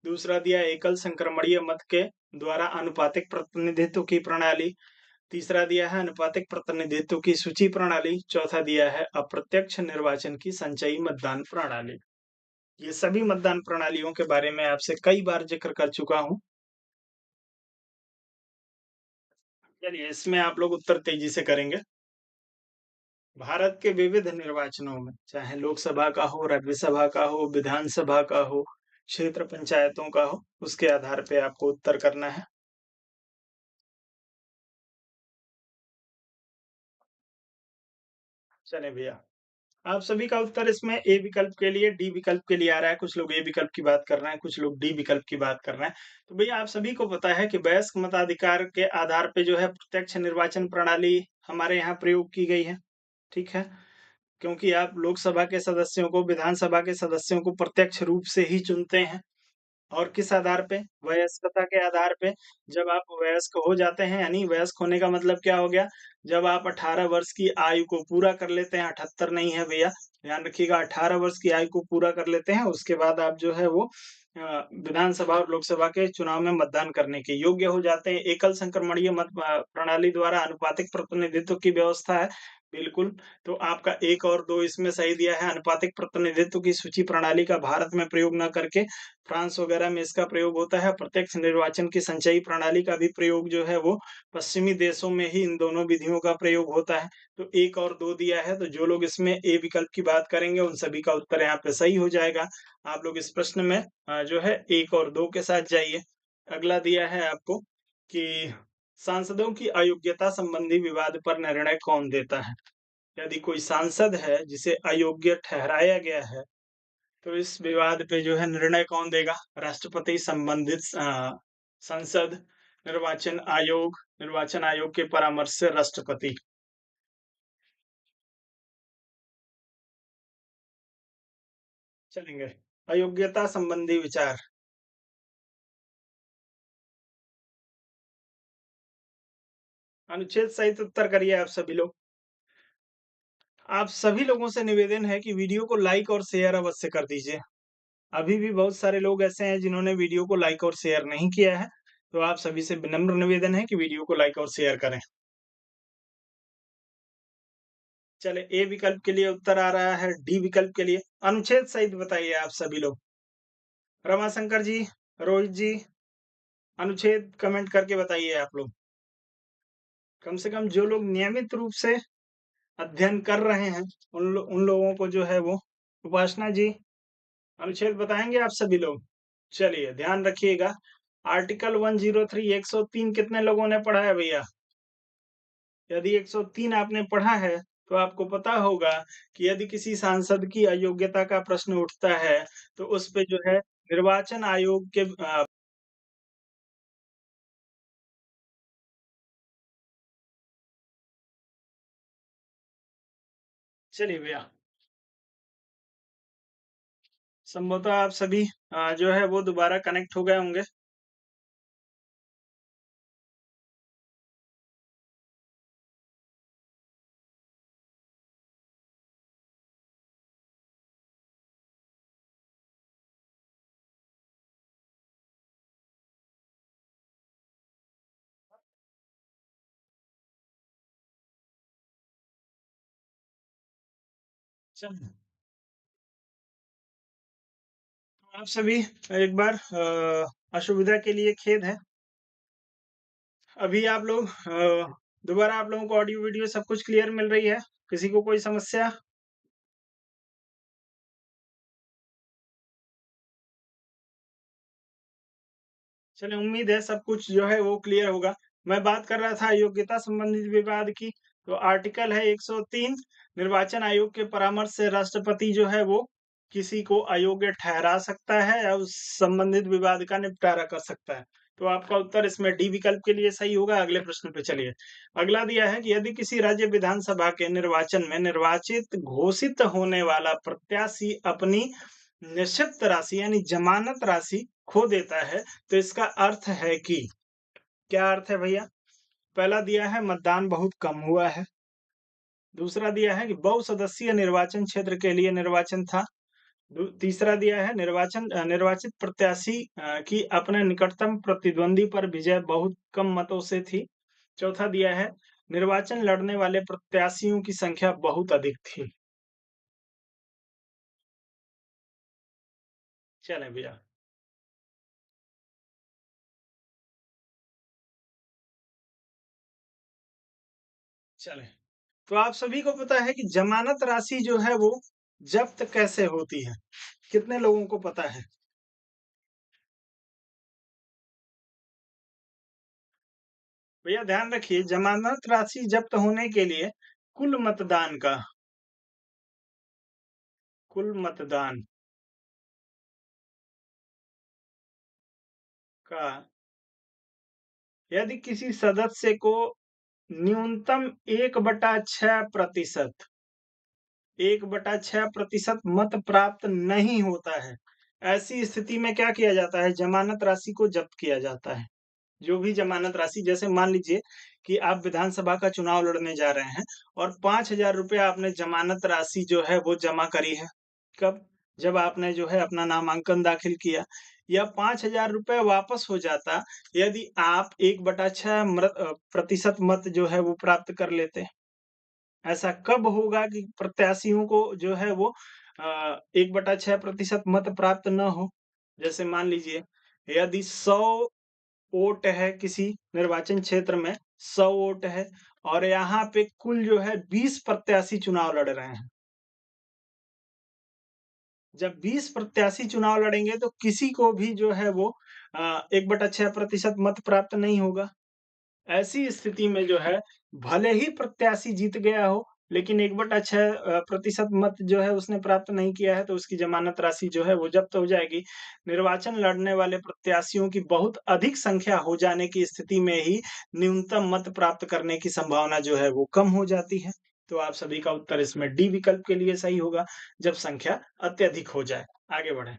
दूसरा दिया है एकल संक्रमणीय मत के द्वारा आनुपातिक प्रतिनिधित्व की प्रणाली। तीसरा दिया है अनुपातिक प्रतिनिधित्व की सूची प्रणाली। चौथा दिया है अप्रत्यक्ष निर्वाचन की संचयी मतदान प्रणाली। ये सभी मतदान प्रणालियों के बारे में आपसे कई बार जिक्र कर चुका हूँ। चलिए इसमें आप लोग उत्तर तेजी से करेंगे। भारत के विविध निर्वाचनों में, चाहे लोकसभा का हो, राज्यसभा का हो, विधानसभा का हो, क्षेत्र पंचायतों का हो, उसके आधार पे आपको उत्तर करना है। चलें भैया, आप सभी का उत्तर इसमें ए विकल्प के लिए, डी विकल्प के लिए आ रहा है। कुछ लोग ए विकल्प की बात कर रहे हैं, कुछ लोग डी विकल्प की बात कर रहे हैं। तो भैया आप सभी को पता है कि वयस्क मताधिकार के आधार पे जो है प्रत्यक्ष निर्वाचन प्रणाली हमारे यहाँ प्रयोग की गई है। ठीक है? क्योंकि आप लोकसभा के सदस्यों को, विधानसभा के सदस्यों को प्रत्यक्ष रूप से ही चुनते हैं। और किस आधार पे? वयस्कता के आधार पे। जब आप वयस्क हो जाते हैं, यानी वयस्क होने का मतलब क्या हो गया? जब आप 18 वर्ष की आयु को पूरा कर लेते हैं, 78 नहीं है भैया, ध्यान रखिएगा, 18 वर्ष की आयु को पूरा कर लेते हैं, उसके बाद आप जो है वो विधानसभा और लोकसभा के चुनाव में मतदान करने के योग्य हो जाते हैं। एकल संक्रमणीय मत प्रणाली द्वारा आनुपातिक प्रतिनिधित्व की व्यवस्था है। बिल्कुल, तो आपका 1 और 2 इसमें सही दिया है। आनुपातिक प्रतिनिधित्व की सूची प्रणाली का भारत में प्रयोग न करके फ्रांस वगैरह में इसका प्रयोग होता है। प्रत्यक्ष निर्वाचन की संचयी प्रणाली का भी प्रयोग जो है वो पश्चिमी देशों में ही इन दोनों विधियों का प्रयोग होता है। तो 1 और 2 दिया है, तो जो लोग इसमें ए विकल्प की बात करेंगे उन सभी का उत्तर यहाँ पे सही हो जाएगा। आप लोग इस प्रश्न में जो है 1 और 2 के साथ जाइए। अगला दिया है आपको कि सांसदों की अयोग्यता संबंधी विवाद पर निर्णय कौन देता है? यदि कोई सांसद है जिसे अयोग्य ठहराया गया है, तो इस विवाद पे जो है निर्णय कौन देगा? राष्ट्रपति, संबंधित संसद, निर्वाचन आयोग के परामर्श से राष्ट्रपति। चलेंगे। अयोग्यता संबंधी विचार। अनुच्छेद सहित उत्तर करिए आप सभी लोग। आप सभी लोगों से निवेदन है कि वीडियो को लाइक और शेयर अवश्य कर दीजिए। अभी भी बहुत सारे लोग ऐसे हैं जिन्होंने वीडियो को लाइक और शेयर नहीं किया है, तो आप सभी से विनम्र निवेदन है कि वीडियो को लाइक और शेयर करें। चले, ए विकल्प के लिए उत्तर आ रहा है, डी विकल्प के लिए अनुच्छेद सहित बताइए आप सभी लोग। रमाशंकर जी, रोहित जी, अनुच्छेद कमेंट करके बताइए आप लोग। कम से कम जो लोग नियमित रूप से अध्ययन कर रहे हैं, उन लोगों को जो है वो। उपासना जी, अनुच्छेद बताएंगे आप सभी लोग? चलिए, ध्यान रखिएगा। आर्टिकल 103 103 कितने लोगों ने पढ़ा है भैया? यदि 103 आपने पढ़ा है, तो आपको पता होगा कि यदि किसी सांसद की अयोग्यता का प्रश्न उठता है, तो उस पे जो है निर्वाचन आयोग के चलिए भैया, संभवतः आप सभी जो है वो दोबारा कनेक्ट हो गए होंगे। चलिए, तो आप सभी एक बार असुविधा के लिए खेद है। अभी आप लोग दोबारा आप लोगों को ऑडियो वीडियो सब कुछ क्लियर मिल रही है? किसी को कोई समस्या? चलिए, उम्मीद है सब कुछ जो है वो क्लियर होगा। मैं बात कर रहा था योग्यता संबंधित विवाद की, तो आर्टिकल है 103, निर्वाचन आयोग के परामर्श से राष्ट्रपति जो है वो किसी को अयोग्य ठहरा सकता है या उस संबंधित विवाद का निपटारा कर सकता है। तो आपका उत्तर इसमें डी विकल्प के लिए सही होगा। अगले प्रश्न पे चलिए। अगला दिया है कि यदि किसी राज्य विधानसभा के निर्वाचन में निर्वाचित घोषित होने वाला प्रत्याशी अपनी निश्चित राशि यानी जमानत राशि खो देता है, तो इसका अर्थ है कि क्या अर्थ है भैया? पहला दिया है मतदान बहुत कम हुआ है। दूसरा दिया है कि बहुसदस्यीय निर्वाचन क्षेत्र के लिए निर्वाचन था। तीसरा दिया है निर्वाचित प्रत्याशी की अपने निकटतम प्रतिद्वंदी पर विजय बहुत कम मतों से थी। चौथा दिया है निर्वाचन लड़ने वाले प्रत्याशियों की संख्या बहुत अधिक थी। चलें भैया, चलें। तो आप सभी को पता है कि जमानत राशि जो है वो जब्त कैसे होती है? कितने लोगों को पता है? भैया ध्यान रखिए, जमानत राशि जब्त होने के लिए कुल मतदान का यदि किसी सदस्य को न्यूनतम 1/6% 1/6% मत प्राप्त नहीं होता है। ऐसी स्थिति में क्या किया जाता है? जमानत राशि को जब्त किया जाता है। जो भी जमानत राशि जैसे मान लीजिए कि आप विधानसभा का चुनाव लड़ने जा रहे हैं और 5,000 रुपए आपने जमानत राशि जो है वो जमा करी है। कब? जब आपने जो है अपना नामांकन दाखिल किया। यह 5,000 रुपए वापस हो जाता यदि आप 1/6 प्रतिशत मत जो है वो प्राप्त कर लेते। ऐसा कब होगा कि प्रत्याशियों को जो है वो 1/6% मत प्राप्त न हो? जैसे मान लीजिए यदि 100 वोट है किसी निर्वाचन क्षेत्र में, 100 वोट है और यहाँ पे कुल जो है 20 प्रत्याशी चुनाव लड़ रहे हैं। जब 20 प्रत्याशी चुनाव लड़ेंगे तो किसी को भी जो है वो 1/6% मत प्राप्त नहीं होगा। ऐसी स्थिति में जो है भले ही प्रत्याशी जीत गया हो, लेकिन 1/6 प्रतिशत मत जो है उसने प्राप्त नहीं किया है, तो उसकी जमानत राशि जो है वो जब्त हो जाएगी। निर्वाचन लड़ने वाले प्रत्याशियों की बहुत अधिक संख्या हो जाने की स्थिति में ही न्यूनतम मत प्राप्त करने की संभावना जो है वो कम हो जाती है। तो आप सभी का उत्तर इसमें डी विकल्प के लिए सही होगा, जब संख्या अत्यधिक हो जाए। आगे बढ़ें।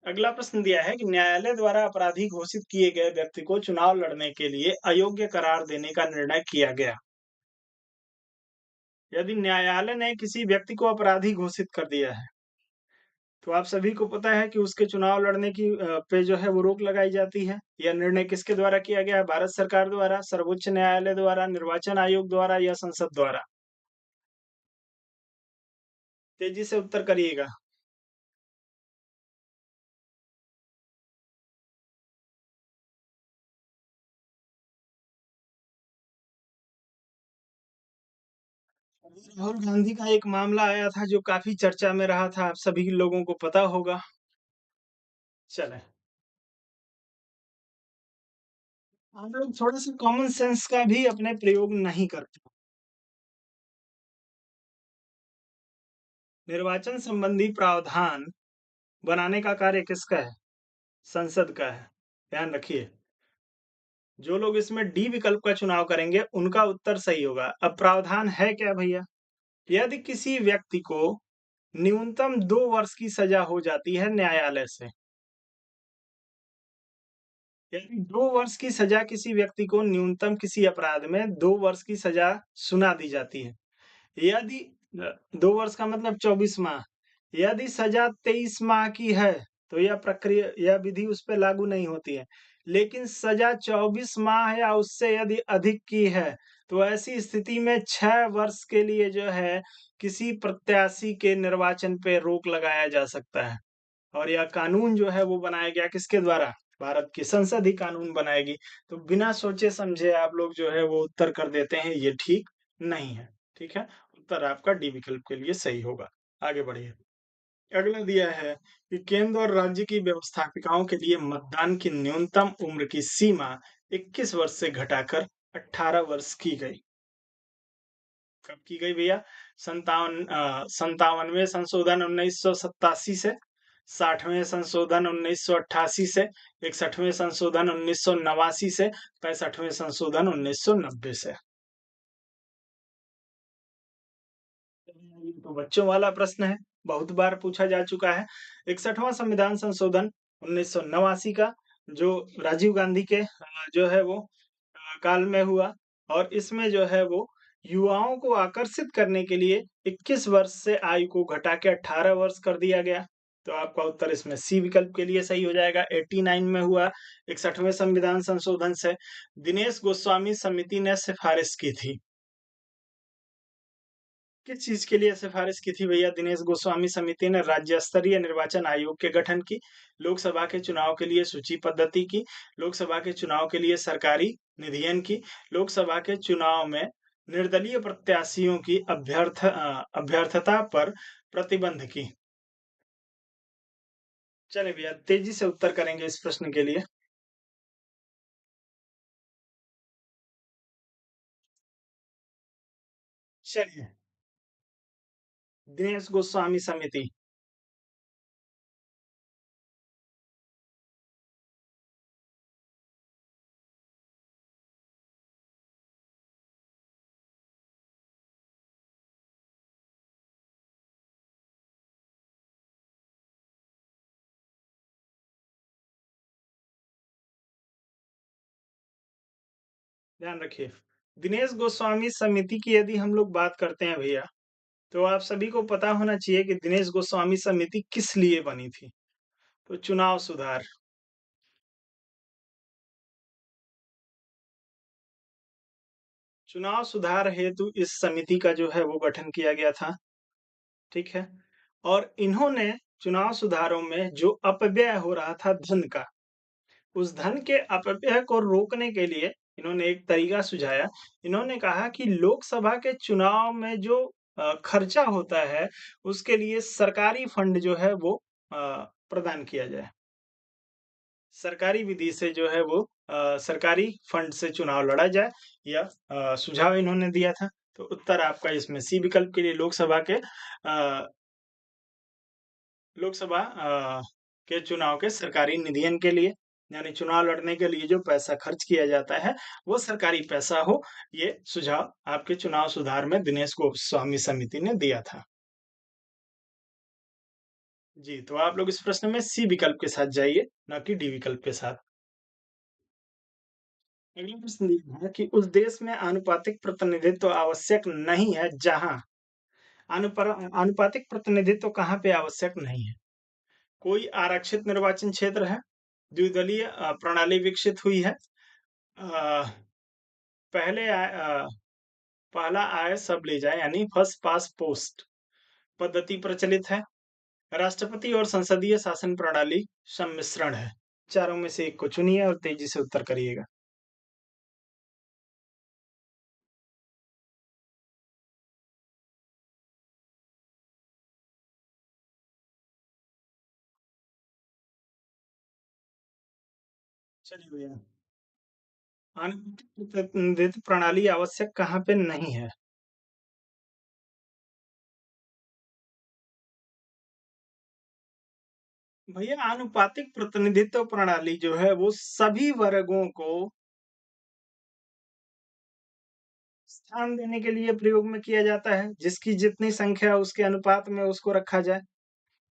अगला प्रश्न दिया है कि न्यायालय द्वारा अपराधी घोषित किए गए व्यक्ति को चुनाव लड़ने के लिए अयोग्य करार देने का निर्णय किया गया। यदि न्यायालय ने किसी व्यक्ति को अपराधी घोषित कर दिया है, तो आप सभी को पता है कि उसके चुनाव लड़ने की पे जो है वो रोक लगाई जाती है। यह निर्णय किसके द्वारा किया गया है? भारत सरकार द्वारा, सर्वोच्च न्यायालय द्वारा, निर्वाचन आयोग द्वारा या संसद द्वारा? तेजी से उत्तर करिएगा। राहुल गांधी का एक मामला आया था जो काफी चर्चा में रहा था, आप सभी लोगों को पता होगा। चलें। हम लोग थोड़ा-सा कॉमन सेंस का भी अपने प्रयोग नहीं करते। निर्वाचन संबंधी प्रावधान बनाने का कार्य किसका है? संसद का है। ध्यान रखिए, जो लोग इसमें डी विकल्प का चुनाव करेंगे, उनका उत्तर सही होगा। अब प्रावधान है क्या भैया? यदि किसी व्यक्ति को न्यूनतम 2 वर्ष की सजा हो जाती है न्यायालय से, यदि 2 वर्ष की सजा किसी व्यक्ति को न्यूनतम किसी अपराध में 2 वर्ष की सजा सुना दी जाती है। यदि 2 वर्ष का मतलब 24 माह। यदि सजा 23 माह की है, तो यह विधि उस पे लागू नहीं होती है। लेकिन सजा 24 माह या उससे यदि अधिक की है, तो ऐसी स्थिति में 6 वर्ष के लिए जो है, किसी प्रत्याशी के निर्वाचन पे रोक लगाया जा सकता है। और यह कानून जो है वो बनाया गया किसके द्वारा? भारत की संसद ही कानून बनाएगी। तो बिना सोचे-समझे आप लोग जो है वो उत्तर कर देते हैं, ये ठीक नहीं है। ठीक है? उत्तर आपका डी विकल्प के लिए सही होगा। आगे बढ़िए। अगला दिया है कि केंद्र और राज्य की व्यवस्थापिकाओं के लिए मतदान की न्यूनतम उम्र की सीमा 21 वर्ष से घटाकर 18 वर्ष की गई। कब की गई भैया? 57वें संशोधन 1987 से, 60वें संशोधन 1988 से, 61वें संशोधन 1989 से, 65वें संशोधन 1990 से। ये तो बच्चों वाला प्रश्न है, बहुत बार पूछा जा चुका है। 61वां संविधान संशोधन 1989 का, जो राजीव गांधी के जो है वो काल में हुआ और इसमें जो है वो युवाओं को आकर्षित करने के लिए 21 वर्ष से आयु को घटा के 18 वर्ष कर दिया गया। तो आपका उत्तर इसमें सी विकल्प के लिए सही हो जाएगा। 89 में हुआ 61वें संविधान संशोधन से। दिनेश गोस्वामी समिति ने सिफारिश की थी। किस चीज के लिए सिफारिश की थी भैया? दिनेश गोस्वामी समिति ने राज्य स्तरीय निर्वाचन आयोग के गठन की, लोकसभा के चुनाव के लिए सूची पद्धति की, लोकसभा के चुनाव के लिए सरकारी निधियन की, लोकसभा के चुनाव में निर्दलीय प्रत्याशियों की अभ्यर्थता पर प्रतिबंध की। चलिए भैया तेजी से उत्तर करेंगे इस प्रश्न के लिए। चलिए, दिनेश गोस्वामी समिति। ध्यान रखिए। दिनेश गोस्वामी समिति की यदि हम लोग बात करते हैं भैया, तो आप सभी को पता होना चाहिए कि दिनेश गोस्वामी समिति किस लिए बनी थी? तो चुनाव सुधार। चुनाव सुधार हेतु इस समिति का जो है वो गठन किया गया था, ठीक है? और इन्होंने चुनाव सुधारों में जो अपव्यय हो रहा था धन का, उस धन के अपव्यय को रोकने के लिए इन्होंने एक तरीका सुझाया। इन्होंने कहा कि लोकसभा के चुनाव में जो खर्चा होता है, उसके लिए सरकारी फंड जो है वो प्रदान किया जाए। सरकारी विधि से जो है वो सरकारी फंड से चुनाव लड़ा जाए, या सुझाव इन्होंने दिया था। तो उत्तर आपका इसमें सी विकल्प के लिए लोकसभा के चुनाव के सरकारी निधियन के लिए, यानी चुनाव लड़ने के लिए जो पैसा खर्च किया जाता है, वो सरकारी पैसा हो, ये सुझाव आपके चुनाव सुधार में दिनेश गोस्वामी समिति ने दिया था। जी, तो आप लोग इस प्रश्न में सी विकल्प के साथ जाइए, ना कि डी विकल्प के साथ। अगला प्रश्न ये है कि उस देश में आनुपातिक प्रतिनिधित्व आवश्यक नहीं है जहाँ आनुपातिक प्रतिनिधित्व कहाँ पे आवश्यक नहीं है? कोई आरक्षित निर्वाचन क्षेत्र है, द्विदलीय प्रणाली विकसित हुई है, अ, पहले पहला आए सब ले जाए यानी फर्स्ट पास पोस्ट पद्धति प्रचलित है, राष्ट्रपति और संसदीय शासन प्रणाली सम्मिश्रण है। चारों में से एक को चुनिए और तेजी से उत्तर करिएगा। चलिए भैया, आनुपातिक प्रतिनिधित्व प्रणाली आवश्यक कहाँ पे नहीं है? भैया, आनुपातिक प्रतिनिधित्व प्रणाली जो है वो सभी वर्गों को स्थान देने के लिए प्रयोग में किया जाता है, जिसकी जितनी संख्या उसके अनुपात में उसको रखा जाए।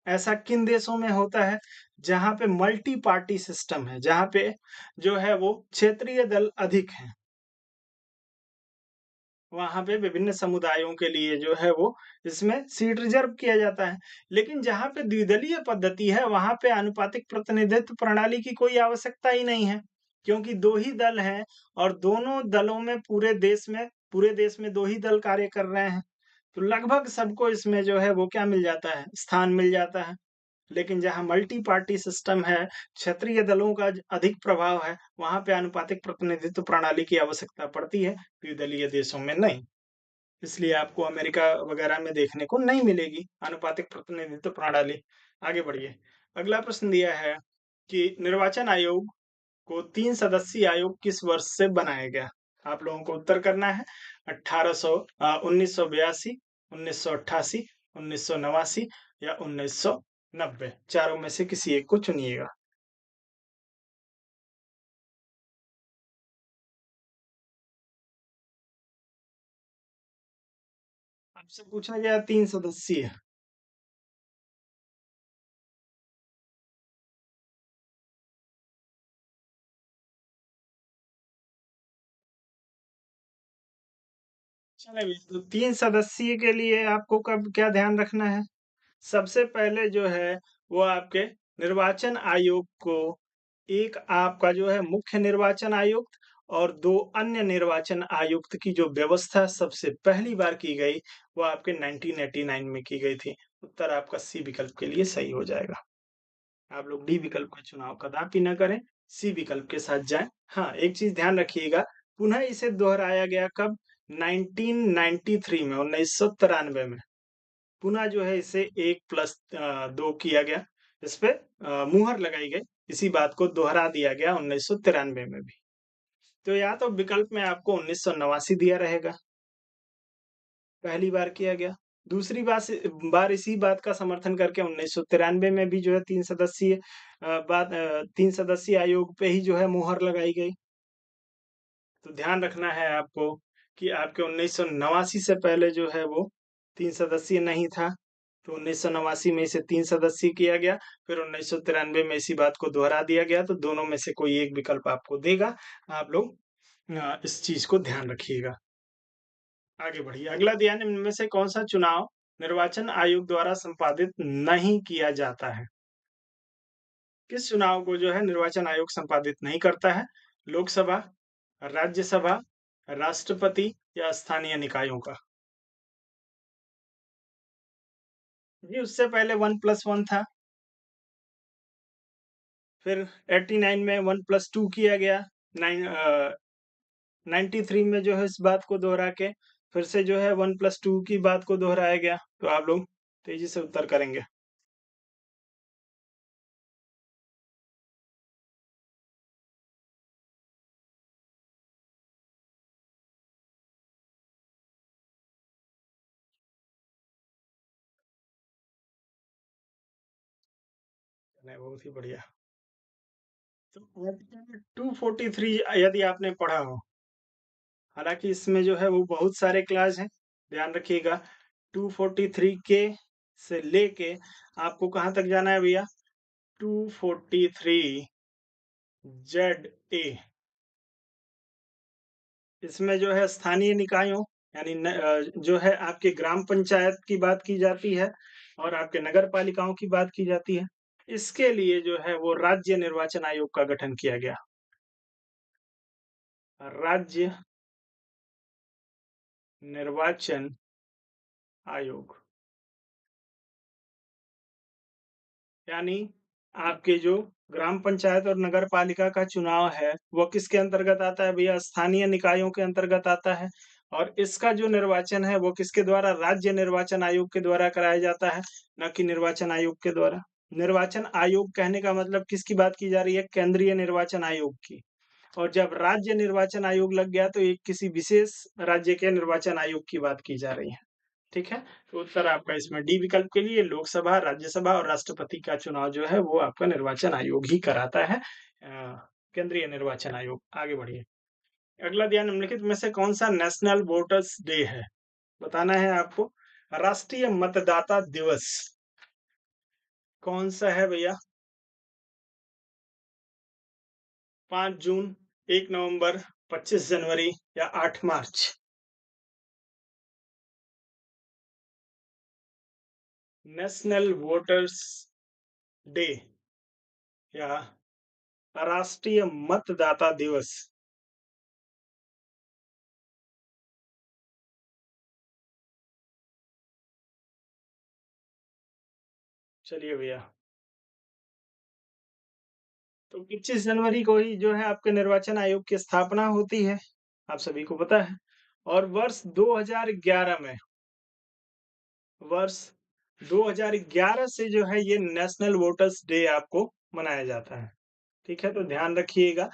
ऐसा किन देशों में होता है? जहाँ पे मल्टी पार्टी सिस्टम है, जहाँ पे जो है वो क्षेत्रीय दल अधिक हैं। वहाँ पे विभिन्न समुदायों के लिए जो है वो इसमें सीट रिज़र्व किया जाता है। लेकिन जहाँ पे द्विदलीय पद्धति है, वहाँ पे आनुपातिक प्रतिनिधित्व प्रणाली की कोई आवश्यकता ही नहीं है, क्योंकि 2 ही दल हैं और दोनों दलों में पूरे देश में 2 ही दल कार्य कर रहे हैं। तो लगभग सबको इसमें जो है वो क्या मिल जाता है, स्थान मिल जाता है। लेकिन जहाँ मल्टी पार्टी सिस्टम है, क्षेत्रीय दलों का अधिक प्रभाव है, वहाँ पे आनुपातिक प्रतिनिधित्व प्रणाली की आवश्यकता पड़ती है, द्विदलीय देशों में नहीं। इसलिए आपको अमेरिका वगैरह में देखने को नहीं मिलेगी आनुपातिक प्रतिनिधित्व प्रणाली। आगे बढ़िए। अगला प्रश्न दिया है कि निर्वाचन आयोग को 3 सदस्यीय आयोग किस वर्ष से बनाया गया? आप लोगों को उत्तर करना है। 1982, 1988, 1989 या 1990, चारों में से किसी एक को चुनिएगा। आपसे पूछा गया 3 सदस्यीय। चलिए, तो 3 सदस्यीय के लिए आपको कब क्या ध्यान रखना है? सबसे पहले जो है वो आपके निर्वाचन आयोग को, एक आपका जो है मुख्य निर्वाचन आयुक्त और 2 अन्य निर्वाचन आयुक्त की जो व्यवस्था सबसे पहली बार की गई, वो आपके 1989 में की गई थी। उत्तर आपका सी विकल्प के लिए सही हो जाएगा। आप लोग डी विकल्प का चुनाव कदापि न करें, सी विकल्प के साथ जाएँ। हाँ, एक चीज़ ध्यान रखिएगा, पुनः इसे दोहराया गया कब? 1993 में, 1993 में। पुनः जो है इसे 1+2 किया गया। इस पे मुहर लगाई गई। इसी बात को दोहरा दिया गया 1993 में भी। तो या तो विकल्प में आपको 1989 दिया रहेगा, पहली बार किया गया। दूसरी बार इसी बात का समर्थन करके 1993 में भी जो है 3 सदस्यीय आयोग पे ही जो है मुहर लगाई गई। तो ध्यान रखना है आपको कि आपके 1989 से पहले जो है वो 3 सदस्यीय नहीं था। तो 1989 में इसे 3 सदस्यीय किया गया, फिर 1993 में इसी बात को दोहरा दिया गया, तो दोनों में से कोई एक विकल्प आपको देगा। आप लोग इस चीज़ को ध्यान रखिएगा। आगे बढ़िए। अगला ध्यान इनमें से कौन-सा चुनाव निर्वाचन आयोग द्वारा संपादित नहीं किया जाता है? किस चुनाव को जो है निर्वाचन आयोग संपादित नहीं करता है? लोकसभा, राज्यसभा, राष्ट्रपति या स्थानीय निकायों का? जी, उससे पहले 1+1 था, फिर 89 में 1+2 किया गया, 93 में जो है इस बात को दोहरा के फिर से जो है 1+2 की बात को दोहराया गया। तो आप लोग तेज़ी से उत्तर करेंगे। नहीं, बहुत ही बढ़िया। तो आर्टिकल 243 यदि आपने पढ़ा हो, हालाँकि इसमें जो है वो बहुत सारे क्लॉज़ हैं, ध्यान रखिएगा। 243 के से लेके आपको कहाँ तक जाना है भैया? 243 जेड ए। इसमें जो है स्थानीय निकायों यानी जो है आपके ग्राम पंचायत की बात की जाती है और आपके नगर पालिकाओं की बात की जाती है। इसके लिए जो है वो राज्य निर्वाचन आयोग का गठन किया गया। राज्य निर्वाचन आयोग यानी आपके जो ग्राम पंचायत और नगर पालिका का चुनाव है, वो किसके अंतर्गत आता है भैया? स्थानीय निकायों के अंतर्गत आता है और इसका जो निर्वाचन है, वो किसके द्वारा? राज्य निर्वाचन आयोग के द्वारा कराया जाता है, ना कि निर्वाचन आयोग के द्वारा। निर्वाचन आयोग कहने का मतलब किसकी बात की जा रही है? केंद्रीय निर्वाचन आयोग की। और जब राज्य निर्वाचन आयोग लग गया, तो एक किसी विशेष राज्य के निर्वाचन आयोग की बात की जा रही है। ठीक है? तो उत्तर आपका इसमें डी विकल्प के लिए लोकसभा, राज्यसभा और राष्ट्रपति का चुनाव जो है वो आपका निर्वाचन आयोग ही कराता है। केंद्रीय निर्वाचन आयोग। आगे बढ़िए। अगला ध्यान निम्नलिखित में से कौन-सा नेशनल वोटर्स डे है? बताना है आपको। राष्ट्रीय मतदाता दिवस कौन-सा है भैया? 5 जून, 1 नवंबर, 25 जनवरी या 8 मार्च? नेशनल वोटर्स डे या राष्ट्रीय मतदाता दिवस। चलिए भैया, तो 25 जनवरी को ही जो है आपके निर्वाचन आयोग की स्थापना होती है, आप सभी को पता है। और वर्ष 2011 से जो है ये नेशनल वोटर्स डे आपको मनाया जाता है। ठीक है, तो ध्यान रखिएगा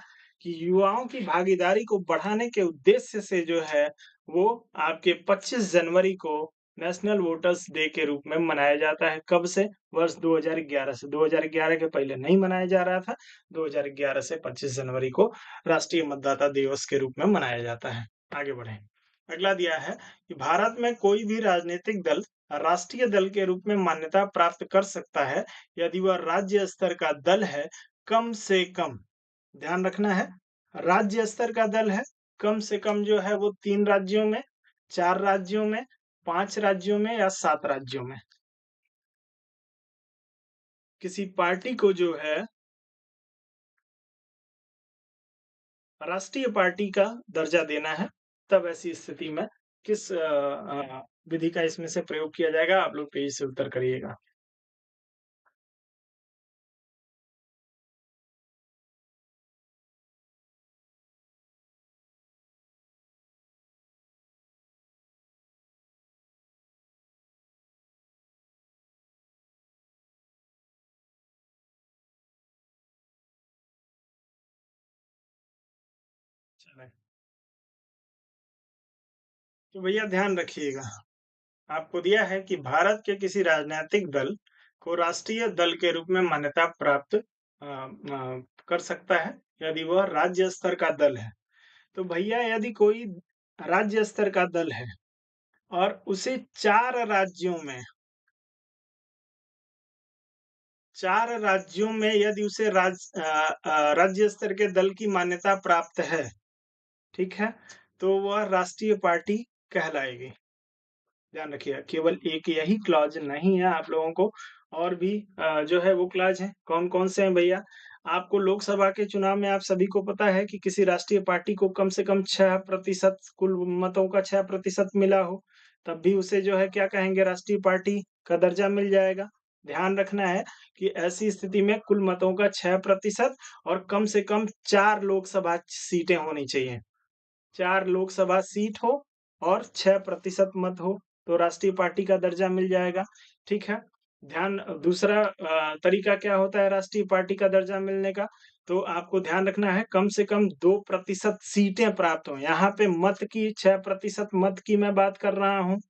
कि युवाओं की भागीदारी को बढ़ाने के उद्देश्य से जो है, वो आपके 25 जनवरी को नेशनल वोटर्स डे के रूप में मनाया जाता है। कब से? वर्ष 2011 से। 2011 के पहले नहीं मनाया जा रहा था। 2011 से 25 जनवरी को राष्ट्रीय मतदाता दिवस के रूप में मनाया जाता है। आगे बढ़ें। अगला दिया है कि भारत में कोई भी राजनीतिक दल राष्ट्रीय दल के रूप में मान्यता प्राप्त कर सकता है, यदि वह राज्य स्तर का दल है, कम से कम, ध्यान रखना है, राज्य स्तर का दल है, कम से कम जो है वो 3 राज्यों में, 4 राज्यों में, 5 राज्यों में या 7 राज्यों में। किसी पार्टी को जो है राष्ट्रीय पार्टी का दर्जा देना है, तब ऐसी स्थिति में किस विधि का इसमें से प्रयोग किया जाएगा? आप लोग तेज़ी से उत्तर करिएगा। चलें, तो भैया ध्यान रखिएगा। आपको दिया है कि भारत के किसी राजनीतिक दल को राष्ट्रीय दल के रूप में मान्यता प्राप्त कर सकता है, यदि वह राज्य स्तर का दल है। तो भैया यदि कोई राज्य स्तर का दल है और उसे 4 राज्यों में 4 राज्यों में यदि उसे राज्य स्तर के दल की मान्यता प्राप्त है, ठीक है? तो वह राष्ट्रीय पार्टी कहलाएगी। ध्यान रखिएगा, केवल एक यही क्लॉज़ नहीं है आप लोगों को और भी जो है वो क्लॉज़ हैं। कौन-कौन से हैं भैया? आपको लोकसभा के चुनाव में आप सभी को पता है कि किसी राष्ट्रीय पार्टी को कम से कम 6% कुल मतों का 6% मिला हो, तब भी उसे जो है क्या कहेंगे राष्ट्रीय पार्टी का दर्जा मिल जाएगा। ध्यान रखना है कि ऐसी स्थिति में कुल मतों का 6% और कम से कम 4 लोकसभा सीटें होनी चाहिए। 4 लोकसभा सीट हो और 6% मत हो, तो राष्ट्रीय पार्टी का दर्जा मिल जाएगा, ठीक है? दूसरा तरीका क्या होता है राष्ट्रीय पार्टी का दर्जा मिलने का? तो आपको ध्यान रखना है कम से कम 2% सीटें प्राप्त हों। यहाँ पे मत की 6% मत की मैं बात कर रहा हूँ।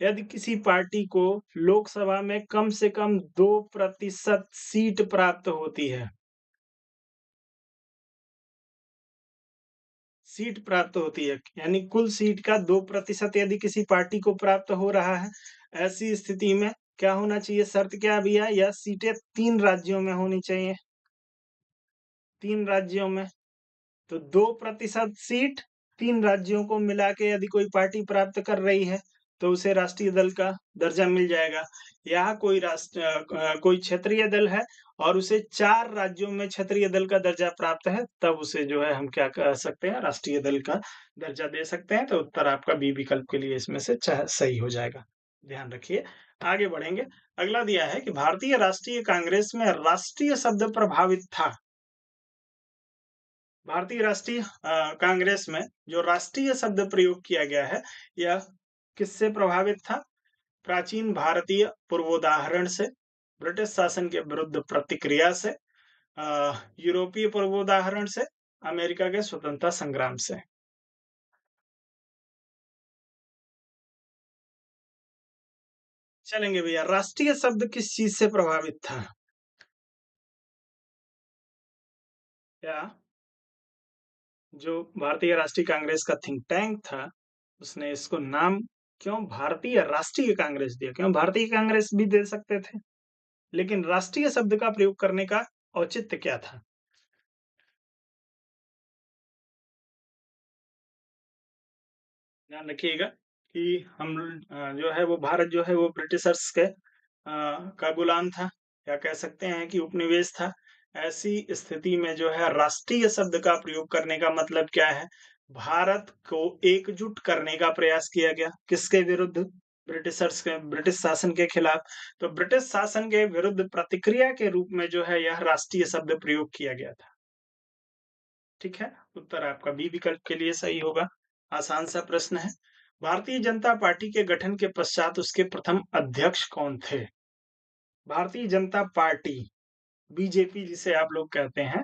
यदि किसी पार्टी को लोकसभा में कम से कम 2% सीट प्राप्त होती है सीट प्राप्त होती है, यानी कुल सीट का 2% यदि किसी पार्टी को प्राप्त हो रहा है, ऐसी स्थिति में क्या होना चाहिए? शर्त क्या भैया? यह सीटें 3 राज्यों में होनी चाहिए, 3 राज्यों में। तो 2% सीट 3 राज्यों को मिला के यदि कोई पार्टी प्राप्त कर रही है, तो उसे राष्ट्रीय दल का दर्जा मिल जाएगा। यहाँ कोई क्षेत्रीय दल है और उसे 4 राज्यों में क्षेत्रीय दल का दर्जा प्राप्त है, तब उसे जो है हम क्या कह सकते हैं, राष्ट्रीय दल का दर्जा दे सकते हैं। तो उत्तर आपका बी विकल्प के लिए इसमें से च सही हो जाएगा। ध्यान रखिए, आगे बढ़ेंगे। अगला दिया है कि भारतीय राष्ट्रीय कांग्रेस में राष्ट्रीय शब्द प्रभावित था। भारतीय राष्ट्रीय कांग्रेस में जो राष्ट्रीय शब्द प्रयोग किया गया है, यह किससे प्रभावित था? प्राचीन भारतीय पूर्वोदाहरण से, ब्रिटिश शासन के विरुद्ध प्रतिक्रिया से, यूरोपीय पूर्वोदाहरण से, अमेरिका के स्वतंत्रता संग्राम से। चलेंगे भैया, राष्ट्रीय शब्द किस चीज से प्रभावित था? क्या जो भारतीय राष्ट्रीय कांग्रेस का थिंक टैंक था, उसने इसको नाम क्यों भारतीय राष्ट्रीय कांग्रेस दिया? क्यों भारतीय कांग्रेस भी दे सकते थे? लेकिन राष्ट्रीय शब्द का प्रयोग करने का औचित्य क्या था? ध्यान रखिएगा कि हम जो है वो भारत जो है वो ब्रिटिशर्स के का गुलाम था, या कह सकते हैं कि उपनिवेश था। ऐसी स्थिति में जो है राष्ट्रीय शब्द का प्रयोग करने का मतलब क्या है? भारत को एकजुट करने का प्रयास किया गया। किसके विरुद्ध? ब्रिटिश शासन के खिलाफ। तो ब्रिटिश शासन के विरुद्ध प्रतिक्रिया के रूप में जो है यह राष्ट्रीय शब्द प्रयोग किया गया था। ठीक है? उत्तर आपका बी विकल्प के लिए सही होगा। आसान सा प्रश्न है। भारतीय जनता पार्टी के गठन के पश्चात उसके प्रथम अध्यक्ष कौन थे? भारतीय जनता पार्टी, बीजेपी जिसे आप लोग कहते हैं,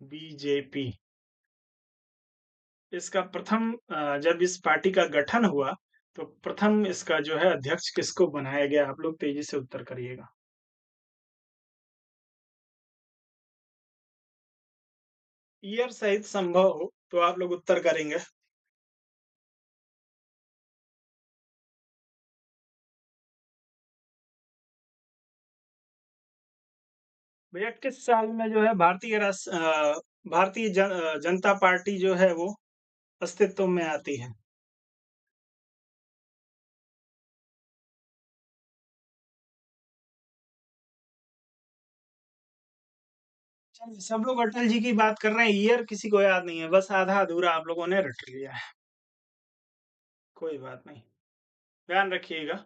बीजेपी। इसका प्रथम जब इस पार्टी का गठन हुआ, तो प्रथम इसका जो है अध्यक्ष किसको बनाया गया? आप लोग तेजी से उत्तर करिएगा। ईयर सहित संभव हो तो आप लोग उत्तर करेंगे। भैया किस साल में जो है जनता पार्टी जो है वो अस्तित्व में आती है? चलिए, सब लोग अटल जी की बात कर रहे हैं, ईयर किसी को याद नहीं है, बस आधा-अधूरा आप लोगों ने रट लिया है। कोई बात नहीं, ध्यान रखिएगा।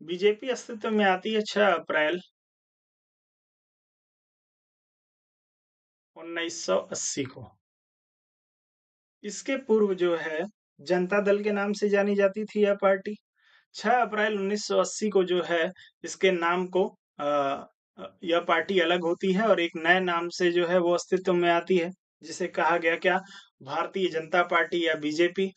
बीजेपी अस्तित्व में आती है 6 अप्रैल 1980 को। इसके पूर्व जो है जनता दल के नाम से जानी जाती थी यह पार्टी। 6 अप्रैल 1980 को जो है इसके नाम को यह पार्टी अलग होती है और एक नए नाम से जो है वो अस्तित्व में आती है, जिसे कहा गया क्या? भारतीय जनता पार्टी या बीजेपी।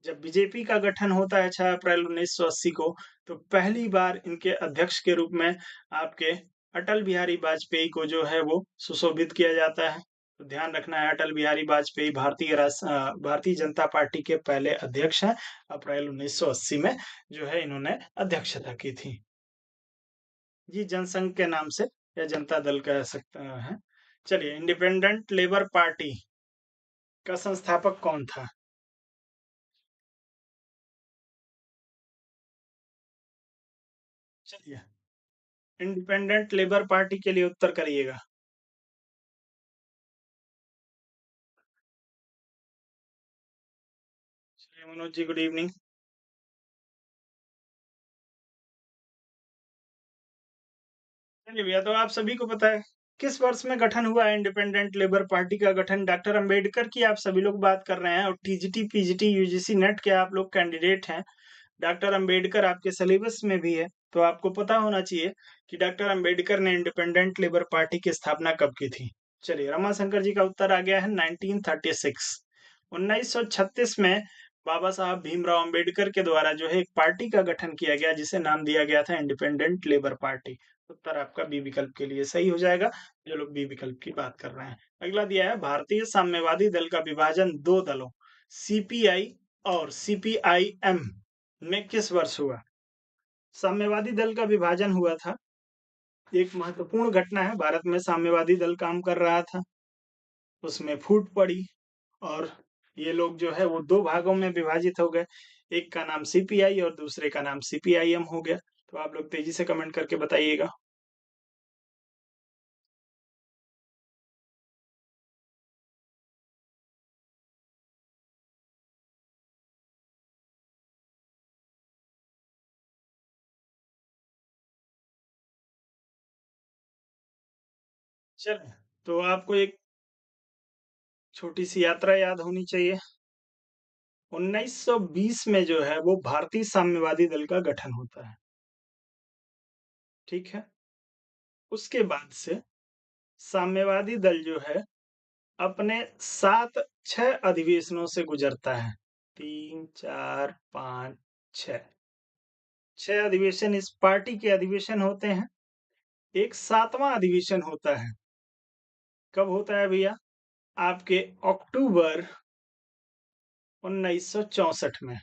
जब बीजेपी का गठन होता है 6 अप्रैल 1980 को, तो पहली बार इनके अध्यक्ष के रूप में आपके अटल बिहारी वाजपेयी को जो है वो सुशोभित किया जाता है। तो ध्यान रखना है, अटल बिहारी वाजपेयी भारतीय जनता पार्टी के पहले अध्यक्ष हैं। अप्रैल 1980 में जो है इन्होंने अध्यक्षता की थी। जी, जनसंघ के नाम से या जनता दल कह सकते हैं। चलिए, इंडिपेंडेंट लेबर पार्टी का संस्थापक कौन था? चलिए, इंडिपेंडेंट लेबर पार्टी के लिए उत्तर करिएगा। चलिए मनोज जी, गुड इवनिंग। चलिए भैया, तो आप सभी को पता है किस वर्ष में गठन हुआ है इंडिपेंडेंट लेबर पार्टी का गठन? डॉक्टर अंबेडकर की आप सभी लोग बात कर रहे हैं और टीजीटी, पीजीटी, यूजीसी नेट के आप लोग कैंडिडेट हैं। डॉक्टर अंबेडकर आपके सिलेबस में भी है, तो आपको पता होना चाहिए कि डॉक्टर अंबेडकर ने इंडिपेंडेंट लेबर पार्टी की स्थापना कब की थी। चलिए, रमाशंकर जी का उत्तर आ गया है 1936। 1936 में बाबा साहब भीमराव अंबेडकर के द्वारा जो है एक पार्टी का गठन किया गया, जिसे नाम दिया गया था इंडिपेंडेंट लेबर पार्टी। उत्तर आपका बी विकल्प के लिए सही हो जाएगा, जो लोग बी विकल्प की बात कर रहे हैं। अगला दिया है, भारतीय साम्यवादी दल का विभाजन दो दलों सीपीआई और सीपीआईएम में किस वर्ष हुआ? साम्यवादी दल का विभाजन हुआ था, एक महत्वपूर्ण घटना है। भारत में साम्यवादी दल काम कर रहा था, उसमें फूट पड़ी और ये लोग जो है वो दो भागों में विभाजित हो गए। एक का नाम सीपीआई और दूसरे का नाम सीपीआईएम हो गया। तो आप लोग तेजी से कमेंट करके बताइएगा। चलिए, तो आपको एक छोटी सी यात्रा याद होनी चाहिए। 1920 में जो है वो भारतीय साम्यवादी दल का गठन होता है। ठीक है, उसके बाद से साम्यवादी दल जो है अपने 7 6 अधिवेशनों से गुजरता है। 3 4 5 6, 6 अधिवेशन इस पार्टी के अधिवेशन होते हैं। एक 7वां अधिवेशन होता है। कब होता है भैया? आपके अक्टूबर 1964 में।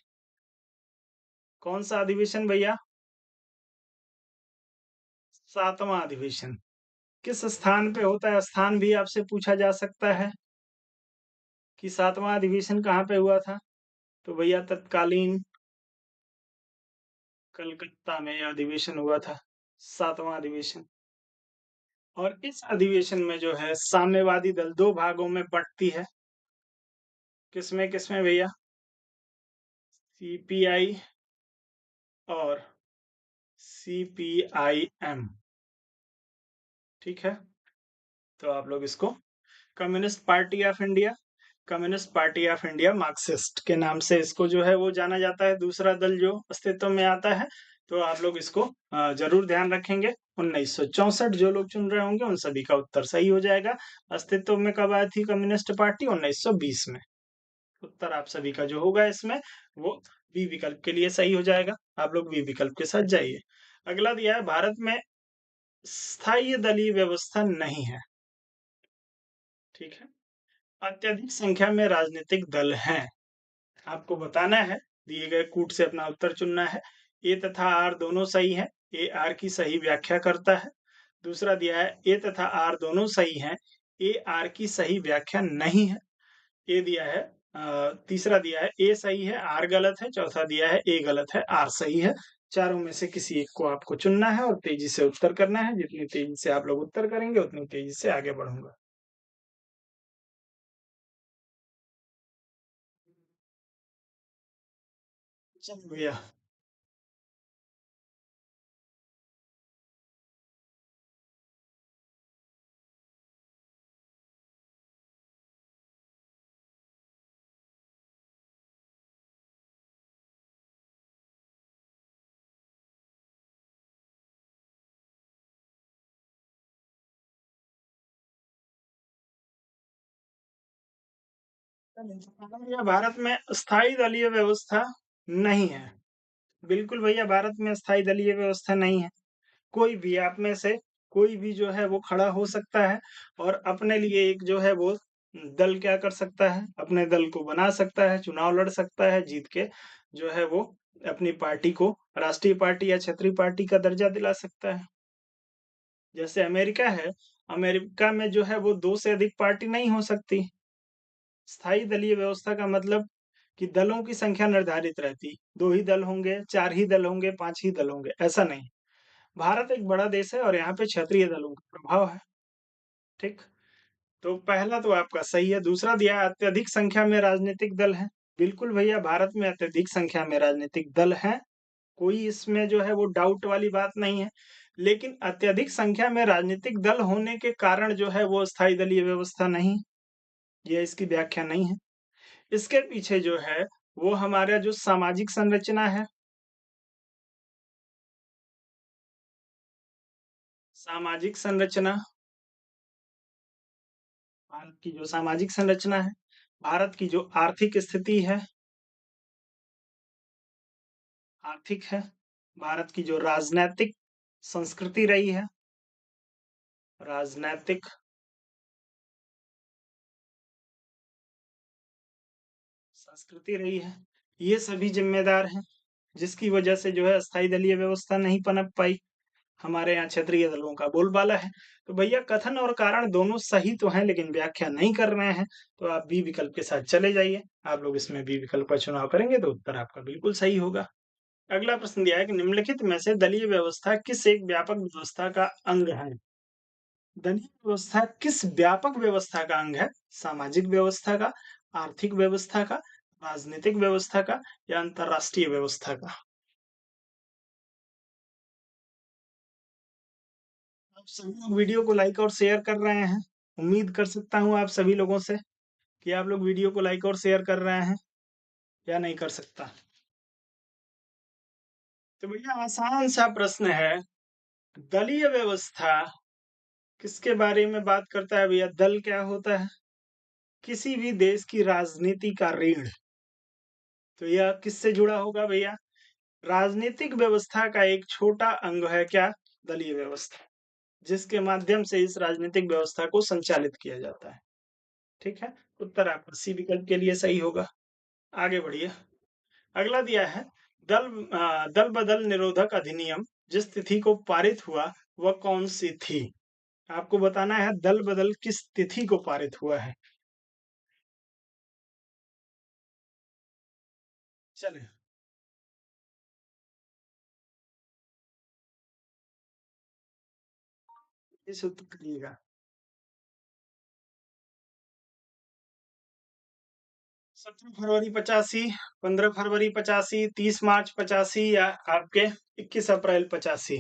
कौन सा अधिवेशन भैया? 7वां अधिवेशन। किस स्थान पे होता है? स्थान भी आपसे पूछा जा सकता है कि 7वां अधिवेशन कहाँ पे हुआ था? तो भैया तत्कालीन कलकत्ता में यह अधिवेशन हुआ था, 7वां अधिवेशन। और इस अधिवेशन में जो है साम्यवादी दल दो भागों में बंटती है। किसमें किसमें भैया? सीपीआई और सीपीआईएम। ठीक है, तो आप लोग इसको communist party of India, communist party of India Marxist के नाम से इसको जो है वो जाना जाता है, दूसरा दल जो अस्तित्व में आता है। तो आप लोग इसको जरूर ध्यान रखेंगे। 1964 जो लोग चुन रहे होंगे उन सभी का उत्तर सही हो जाएगा। अस्तित्व में कब आई थी कम्युनिस्ट पार्टी? 1920 में। उत्तर आप सभी का जो होगा इसमें वो बी विकल्प के लिए सही हो जाएगा। आप लोग बी विकल्प के साथ जाइए। अगला दिया है, भारत में स्थायी दलीय व्यवस्था नहीं है। ठीक है, अत्यधिक संख्या में राजनीतिक दल हैं। आपको बताना है, दिए गए कूट से अपना उत्तर चुनना है। ए तथा आर दोनों सही है, ए आर की सही व्याख्या करता है। दूसरा दिया है, ए तथा आर दोनों सही हैं, ए आर की सही व्याख्या नहीं है। ए दिया है तीसरा दिया है, ए सही है आर गलत है। चौथा दिया है, ए गलत है आर सही है। चारों में से किसी एक को आपको चुनना है और तेजी से उत्तर करना है। जितनी तेजी से आप लोग उत्तर करेंगे उतनी तेजी से आगे बढ़ूंगा। चलो भैया, भैया भारत में स्थायी दलीय व्यवस्था नहीं है। बिल्कुल भैया, भारत में स्थायी दलीय व्यवस्था नहीं है। कोई भी आप में से कोई भी जो है वो खड़ा हो सकता है और अपने लिए एक जो है वो दल क्या कर सकता है, अपने दल को बना सकता है, चुनाव लड़ सकता है, जीत के जो है वो अपनी पार्टी को राष्ट्रीय पार्टी या क्षेत्रीय पार्टी का दर्जा दिला सकता है। जैसे अमेरिका है, अमेरिका में जो है वो 2 से अधिक पार्टी नहीं हो सकती। स्थायी दलीय व्यवस्था का मतलब कि दलों की संख्या निर्धारित रहती, 2 ही दल होंगे, 4 ही दल होंगे, 5 ही दल होंगे, ऐसा नहीं। भारत एक बड़ा देश है और यहाँ पे क्षेत्रीय दलों का प्रभाव है, ठीक? तो पहला तो आपका सही है, दूसरा दिया है अत्यधिक संख्या में राजनीतिक दल हैं। बिल्कुल भैया, भारत में अत्यधिक संख्या में राजनीतिक दल हैं, कोई इसमें जो है वो डाउट वाली बात नहीं है। लेकिन अत्यधिक संख्या में राजनीतिक दल होने के कारण जो है वो स्थायी दलीय व्यवस्था नहीं, ये इसकी व्याख्या नहीं है। इसके पीछे जो है वो हमारा जो सामाजिक संरचना है, सामाजिक संरचना, भारत की जो सामाजिक संरचना है, भारत की जो आर्थिक स्थिति है, आर्थिक है, भारत की जो राजनैतिक संस्कृति रही है, राजनैतिक संस्कृति रही है, ये सभी जिम्मेदार हैं, जिसकी वजह से जो है अस्थायी दलीय व्यवस्था नहीं पनप पाई। हमारे यहाँ क्षेत्रीय दलों का बोलबाला है। तो भैया कथन और कारण दोनों सही तो हैं लेकिन व्याख्या नहीं कर रहे हैं, तो आप बी विकल्प के साथ चले जाइए। आप लोग इसमें बी विकल्प का चुनाव करेंगे तो उत्तर आपका बिल्कुल सही होगा। अगला प्रश्न दिया है कि निम्नलिखित में से दलीय व्यवस्था किस एक व्यापक व्यवस्था का अंग है? दलीय व्यवस्था किस व्यापक व्यवस्था का अंग है? सामाजिक व्यवस्था का, आर्थिक व्यवस्था का, राजनीतिक व्यवस्था का या अंतरराष्ट्रीय व्यवस्था का? आप सभी लोग वीडियो को लाइक और शेयर कर रहे हैं। उम्मीद कर सकता हूँ आप सभी लोगों से कि आप लोग वीडियो को लाइक और शेयर कर रहे हैं या नहीं कर सकता। तो भैया आसान सा प्रश्न है, दलीय व्यवस्था किसके बारे में बात करता है भैया? दल क्या होता है? किसी भी देश की राजनीति का रीढ़। तो यह किससे जुड़ा होगा भैया? राजनीतिक व्यवस्था का एक छोटा अंग है क्या? दलीय व्यवस्था, जिसके माध्यम से इस राजनीतिक व्यवस्था को संचालित किया जाता है। ठीक है, उत्तर आपका सी विकल्प के लिए सही होगा। आगे बढ़िए। अगला दिया है दल बदल निरोधक अधिनियम जिस तिथि को पारित हुआ वह कौन सी थी? आपको बताना है दल बदल किस तिथि को पारित हुआ है। चले, इस उत्तर करिएगा। 17 फरवरी 85, 15 फरवरी 85, 30 मार्च 85 या आपके 21 अप्रैल 85।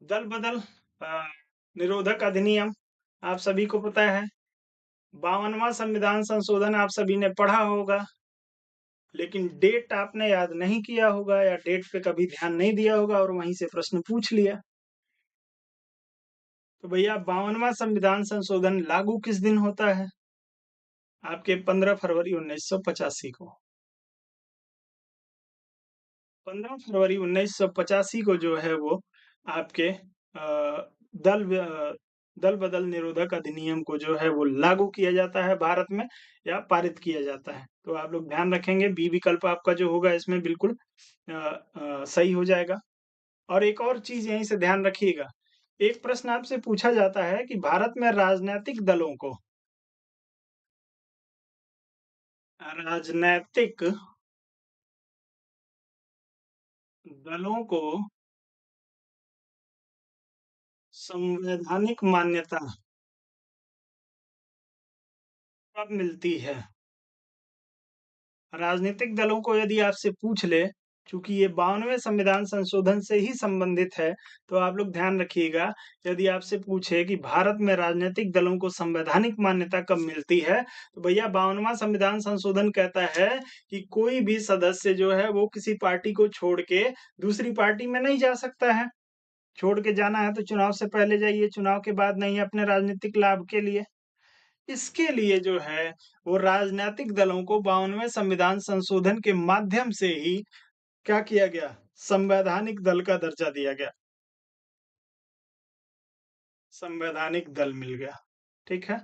दल बदल अ, निरोधक अधिनियम आप सभी को पता है, 52वां संविधान संशोधन आप सभी ने पढ़ा होगा, लेकिन डेट आपने याद नहीं किया होगा या डेट पे कभी ध्यान नहीं दिया होगा और वहीं से प्रश्न पूछ लिया। तो भैया 52वां संविधान संशोधन लागू किस दिन होता है? आपके 15 फरवरी 1985 को। 15 फरवरी 1985 को जो है वो आपके दल दल बदल निरोधक अधिनियम को जो है वो लागू किया जाता है भारत में, या पारित किया जाता है। तो आप लोग ध्यान रखेंगे बी विकल्प आपका जो होगा इसमें बिल्कुल सही हो जाएगा। और एक और चीज यहीं से ध्यान रखिएगा, एक प्रश्न आपसे पूछा जाता है कि भारत में राजनीतिक दलों को, राजनैतिक दलों को संवैधानिक मान्यता कब मिलती है? राजनीतिक दलों को यदि आपसे पूछ ले, चूंकि ये 52वें संविधान संशोधन से ही संबंधित है, तो आप लोग ध्यान रखिएगा, यदि आपसे पूछे कि भारत में राजनीतिक दलों को संवैधानिक मान्यता कब मिलती है, तो भैया 52वां संविधान संशोधन कहता है कि कोई भी सदस्य जो है वो किसी पार्टी को छोड़ के दूसरी पार्टी में नहीं जा सकता है। छोड़ के जाना है तो चुनाव से पहले जाइए, चुनाव के बाद नहीं, अपने राजनीतिक लाभ के लिए। इसके लिए जो है वो राजनीतिक दलों को 52वें संविधान संशोधन के माध्यम से ही क्या किया गया? संवैधानिक दल का दर्जा दिया गया, संवैधानिक दल मिल गया। ठीक है,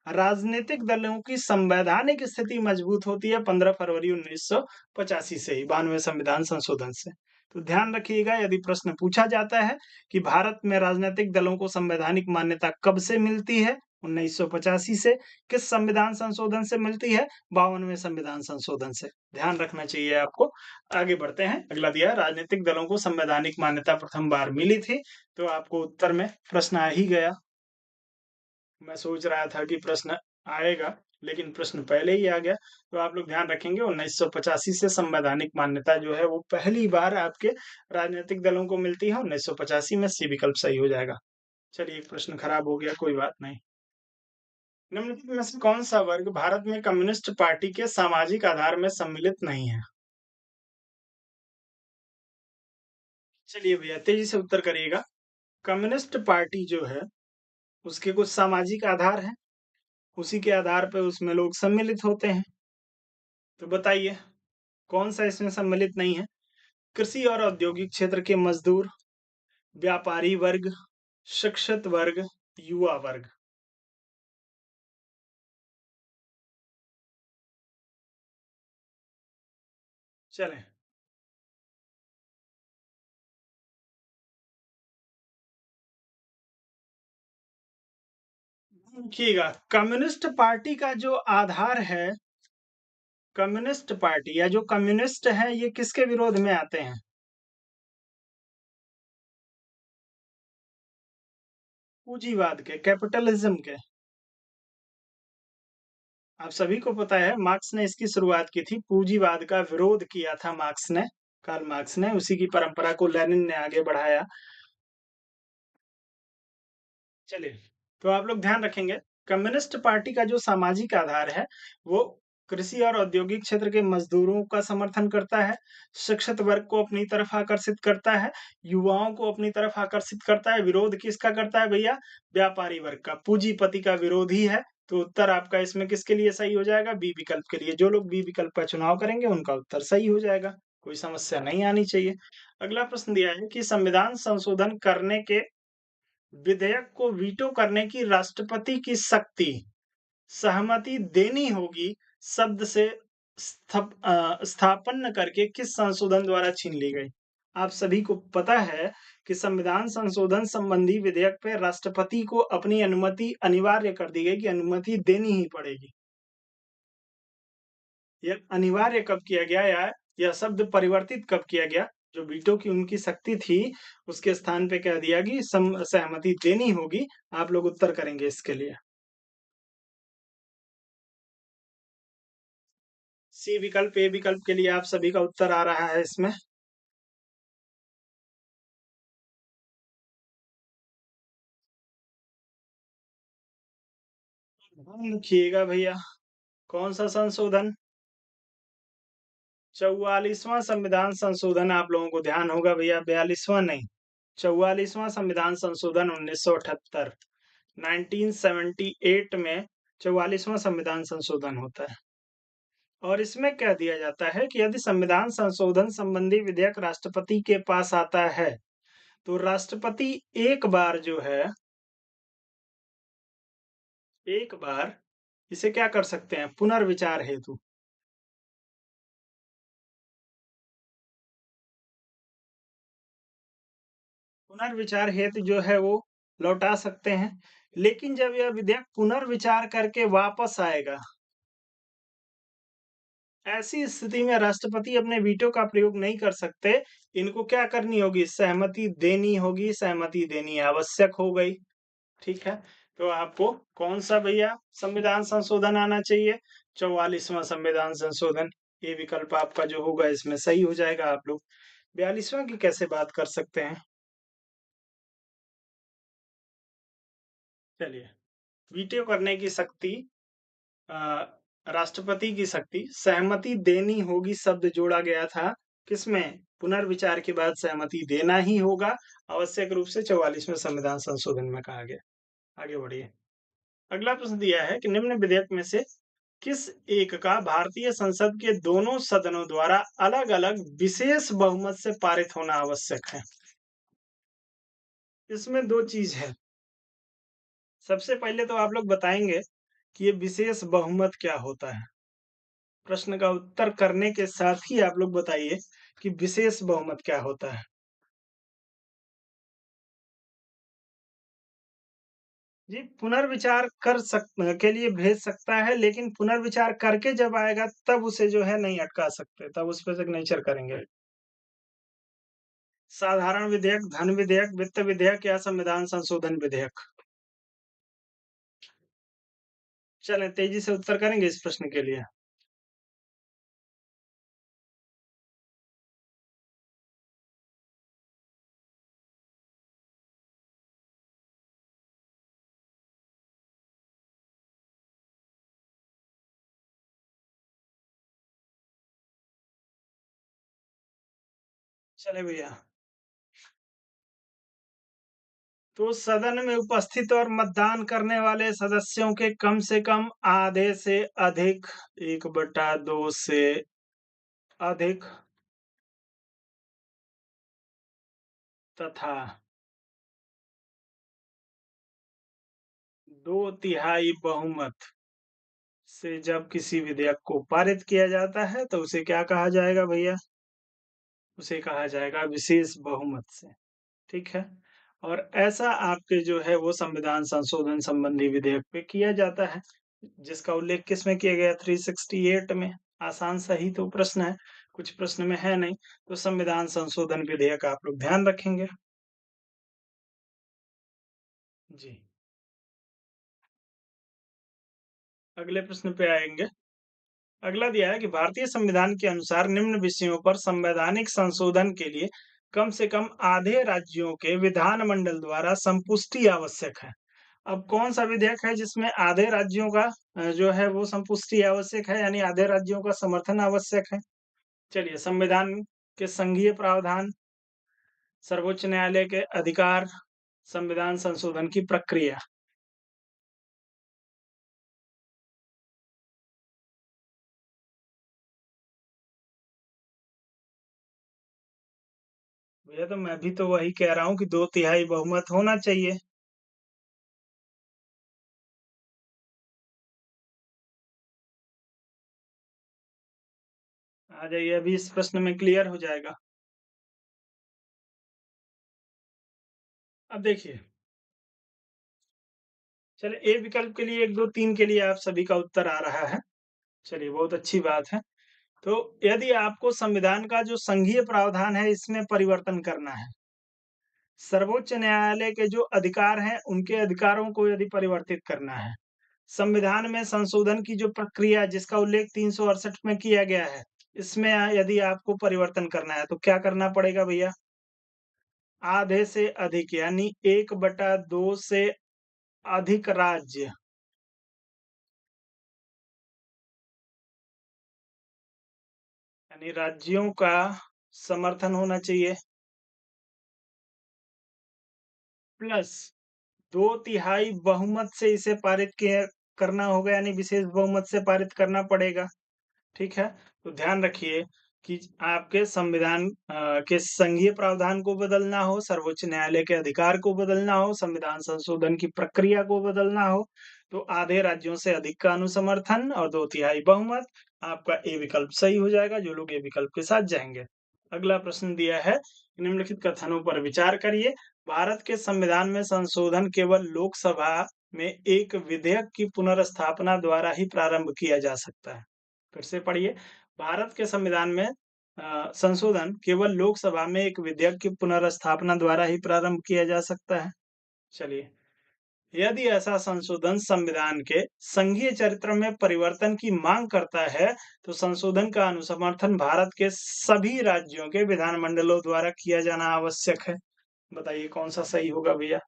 राजनीतिक दलों की संवैधानिक स्थिति मजबूत होती है 15 फरवरी 1985 से ही, 92वें संविधान संशोधन से। तो ध्यान रखिएगा, यदि प्रश्न पूछा जाता है कि भारत में राजनीतिक दलों को संवैधानिक मान्यता कब से मिलती है, 1985 से। किस संविधान संशोधन से मिलती है? 52वें संविधान संशोधन से। ध्यान रखना चाहिए आपको। आगे बढ़ते हैं। अगला दिया है, राजनीतिक दलों को संवैधानिक मान्यता प्रथम बार मिली थी। तो आपको उत्तर में प्रश्न आ ही गया। मैं सोच रहा था कि प्रश्न आएगा, लेकिन प्रश्न पहले ही आ गया। तो आप लोग ध्यान रखेंगे 1985 से संवैधानिक मान्यता जो है वो पहली बार आपके राजनीतिक दलों को मिलती है। 1985 में सी विकल्प सही हो जाएगा। चलिए, एक प्रश्न खराब हो गया, कोई बात नहीं। निम्नलिखित में से कौन सा वर्ग भारत में कम्युनिस्ट पार्टी के सामाजिक आधार में सम्मिलित नहीं है? चलिए भैया, तेजी से उत्तर करिएगा। कम्युनिस्ट पार्टी जो है उसके कुछ सामाजिक आधार हैं, उसी के आधार पे उसमें लोग सम्मिलित होते हैं। तो बताइए, कौन सा इसमें सम्मिलित नहीं है? कृषि और औद्योगिक क्षेत्र के मजदूर, व्यापारी वर्ग, शिक्षित वर्ग, युवा वर्ग। चलें, देखिएगा, कम्युनिस्ट पार्टी का जो आधार है, कम्युनिस्ट पार्टी या जो कम्युनिस्ट हैं, ये किसके विरोध में आते हैं? पूंजीवाद के, कैपिटलिज्म के। आप सभी को पता है, मार्क्स ने इसकी शुरुआत की थी। पूंजीवाद का विरोध किया था मार्क्स ने, कार्ल मार्क्स ने। उसी की परंपरा को लेनिन ने आगे बढ़ाया। चलिए, तो आप लोग ध्यान रखेंगे, कम्युनिस्ट पार्टी का जो सामाजिक आधार है, वो कृषि और औद्योगिक क्षेत्र के मजदूरों का समर्थन करता है, शिक्षित वर्ग को अपनी तरफ आकर्षित करता है, युवाओं को अपनी तरफ आकर्षित करता है। विरोध किसका करता है भैया? व्यापारी वर्ग का, पूंजीपति का विरोधी है। तो उत्तर आपका इसमें किसके लिए सही हो जाएगा? बी विकल्प के लिए। जो लोग बी विकल्प का चुनाव करेंगे उनका उत्तर सही हो जाएगा। कोई समस्या नहीं आनी चाहिए। अगला प्रश्न दिया है कि संविधान संशोधन करने के विधेयक को वीटो करने की राष्ट्रपति की शक्ति सहमति देनी होगी शब्द से स्थापन करके किस संशोधन द्वारा छीन ली गई? आप सभी को पता है कि संविधान संशोधन संबंधी विधेयक पे राष्ट्रपति को अपनी अनुमति अनिवार्य कर दी गई कि अनुमति देनी ही पड़ेगी। यह अनिवार्य कब किया गया, या यह शब्द परिवर्तित कब किया गया? जो वीटो की उनकी शक्ति थी, उसके स्थान पे कह दिया कि सहमति देनी होगी। आप लोग उत्तर करेंगे इसके लिए। सी विकल्प, ए विकल्प के लिए आप सभी का उत्तर आ रहा है इसमें। ध्यान रखिएगा भैया, कौन सा संशोधन? 44वां संविधान संशोधन। आप लोगों को ध्यान होगा भैया, 42वां नहीं, 44वां संविधान संशोधन 1978, 1978 में 44वां संविधान संशोधन होता है। और इसमें कह दिया जाता है कि यदि संविधान संशोधन संबंधी विधेयक राष्ट्रपति के पास आता है, तो राष्ट्रपति एक बार जो है, एक बार इसे क्या कर सकते हैं? पुनर्विचार हेतु, पुनर्विचार हेतु जो है वो लौटा सकते हैं। लेकिन जब यह विधेयक पुनर्विचार करके वापस आएगा, ऐसी स्थिति में राष्ट्रपति अपने वीटो का प्रयोग नहीं कर सकते। इनको क्या करनी होगी? सहमति देनी होगी। सहमति देनी आवश्यक हो गई। ठीक है, तो आपको कौन सा भैया संविधान संशोधन आना चाहिए? 44वां संविधान संशोधन। ये विकल्प आपका जो होगा इसमें सही हो जाएगा। आप लोग 42वां की कैसे बात कर सकते हैं? चलिए, वीटो करने की शक्ति, अ, राष्ट्रपति की शक्ति, सहमति देनी होगी शब्द जोड़ा गया था किसमें? पुनर्विचार के बाद सहमति देना ही होगा आवश्यक रूप से 44वें संविधान संशोधन में कहा गया। आगे बढ़िए। अगला प्रश्न दिया है कि निम्न विधेयक में से किस एक का भारतीय संसद के दोनों सदनों द्वारा अलग-अलग विशेष बहुमत से पारित होना आवश्यक है? इसमें 2 चीज़ है। सबसे पहले तो आप लोग बताएँगे कि ये विशेष बहुमत क्या होता है? प्रश्न का उत्तर करने के साथ ही आप लोग बताइए कि विशेष बहुमत क्या होता है? जी, पुनर्विचार कर सक के लिए भेज सकता है, लेकिन पुनर्विचार करके जब आएगा तब उसे जो है नहीं अटका सकते, तब उस पे सिग्नेचर करेंगे। साधारण विधेयक, धन विधेयक, वित्त विधेयक या संविधान संशोधन विधेयक? चलें तेज़ी से उत्तर करेंगे इस प्रश्न के लिए। चलें भैया। तो सदन में उपस्थित और मतदान करने वाले सदस्यों के कम से कम आधे से अधिक 1/2 से अधिक तथा 2/3 बहुमत से जब किसी विधेयक को पारित किया जाता है तो उसे क्या कहा जाएगा भैया? उसे कहा जाएगा विशेष बहुमत से, ठीक है? और ऐसा आपके जो है वो संविधान संशोधन संबंधी विधेयक पे किया जाता है, जिसका उल्लेख किसमें किया गया 368 में। आसान सा ही तो प्रश्न है, कुछ प्रश्न में है नहीं, तो संविधान संशोधन विधेयक आप लोग ध्यान रखेंगे। जी, अगले प्रश्न पे आएँगे। अगला दिया है कि भारतीय संविधान के अनुसार निम्न विषयों पर संवैधानिक संशोधन के लिए कम से कम आधे राज्यों के विधानमंडल द्वारा संपुष्टि आवश्यक है। अब कौन-सा विधेयक है जिसमें आधे राज्यों का जो है वो संपुष्टि आवश्यक है, यानी आधे राज्यों का समर्थन आवश्यक है? चलिए, संविधान के संघीय प्रावधान, सर्वोच्च न्यायालय के अधिकार, संविधान संशोधन की प्रक्रिया। भैया तो मैं भी तो वही कह रहा हूँ कि 2/3 बहुमत होना चाहिए। आ जाइए, अभी इस प्रश्न में क्लियर हो जाएगा। अब देखिए, चलिए ए विकल्प के लिए 1, 2, 3 के लिए आप सभी का उत्तर आ रहा है। चलिए बहुत अच्छी बात है। तो यदि आपको संविधान का जो संघीय प्रावधान है इसमें परिवर्तन करना है, सर्वोच्च न्यायालय के जो अधिकार हैं उनके अधिकारों को यदि परिवर्तित करना है, संविधान में संशोधन की जो प्रक्रिया जिसका उल्लेख 368 में किया गया है, इसमें यदि आपको परिवर्तन करना है तो क्या करना पड़ेगा भैया? आधे से अधिक यानी 1/2 से अधिक राज्य यानी राज्यों का समर्थन होना चाहिए प्लस 2/3 बहुमत से इसे पारित किया करना होगा यानी विशेष बहुमत से पारित करना पड़ेगा, ठीक है? तो ध्यान रखिए कि आपके संविधान के संघीय प्रावधान को बदलना हो, सर्वोच्च न्यायालय के अधिकार को बदलना हो, संविधान संशोधन की प्रक्रिया को बदलना हो, तो आधे राज्यों से अधिक का अनुसमर्थन और 2/3 बहुमत, आपका ए विकल्प सही हो जाएगा, जो लोग ए विकल्प के साथ जाएँगे। अगला प्रश्न दिया है, निम्नलिखित कथनों पर विचार करिए। भारत के संविधान में संशोधन केवल लोकसभा में एक विधेयक की पुनर्स्थापना द्वारा ही प्रारंभ किया जा सकता है। फिर से पढ़िए, भारत के संविधान में संशोधन केवल लोकसभा में एक विधेयक की पुनर्स्थापना द्वारा ही प्रारंभ किया जा सकता है। चलिए, यदि ऐसा संशोधन संविधान के संघीय चरित्र में परिवर्तन की मांग करता है, तो संशोधन का अनुसमर्थन भारत के सभी राज्यों के विधानमंडलों द्वारा किया जाना आवश्यक है। बताइए कौन-सा सही होगा भैया?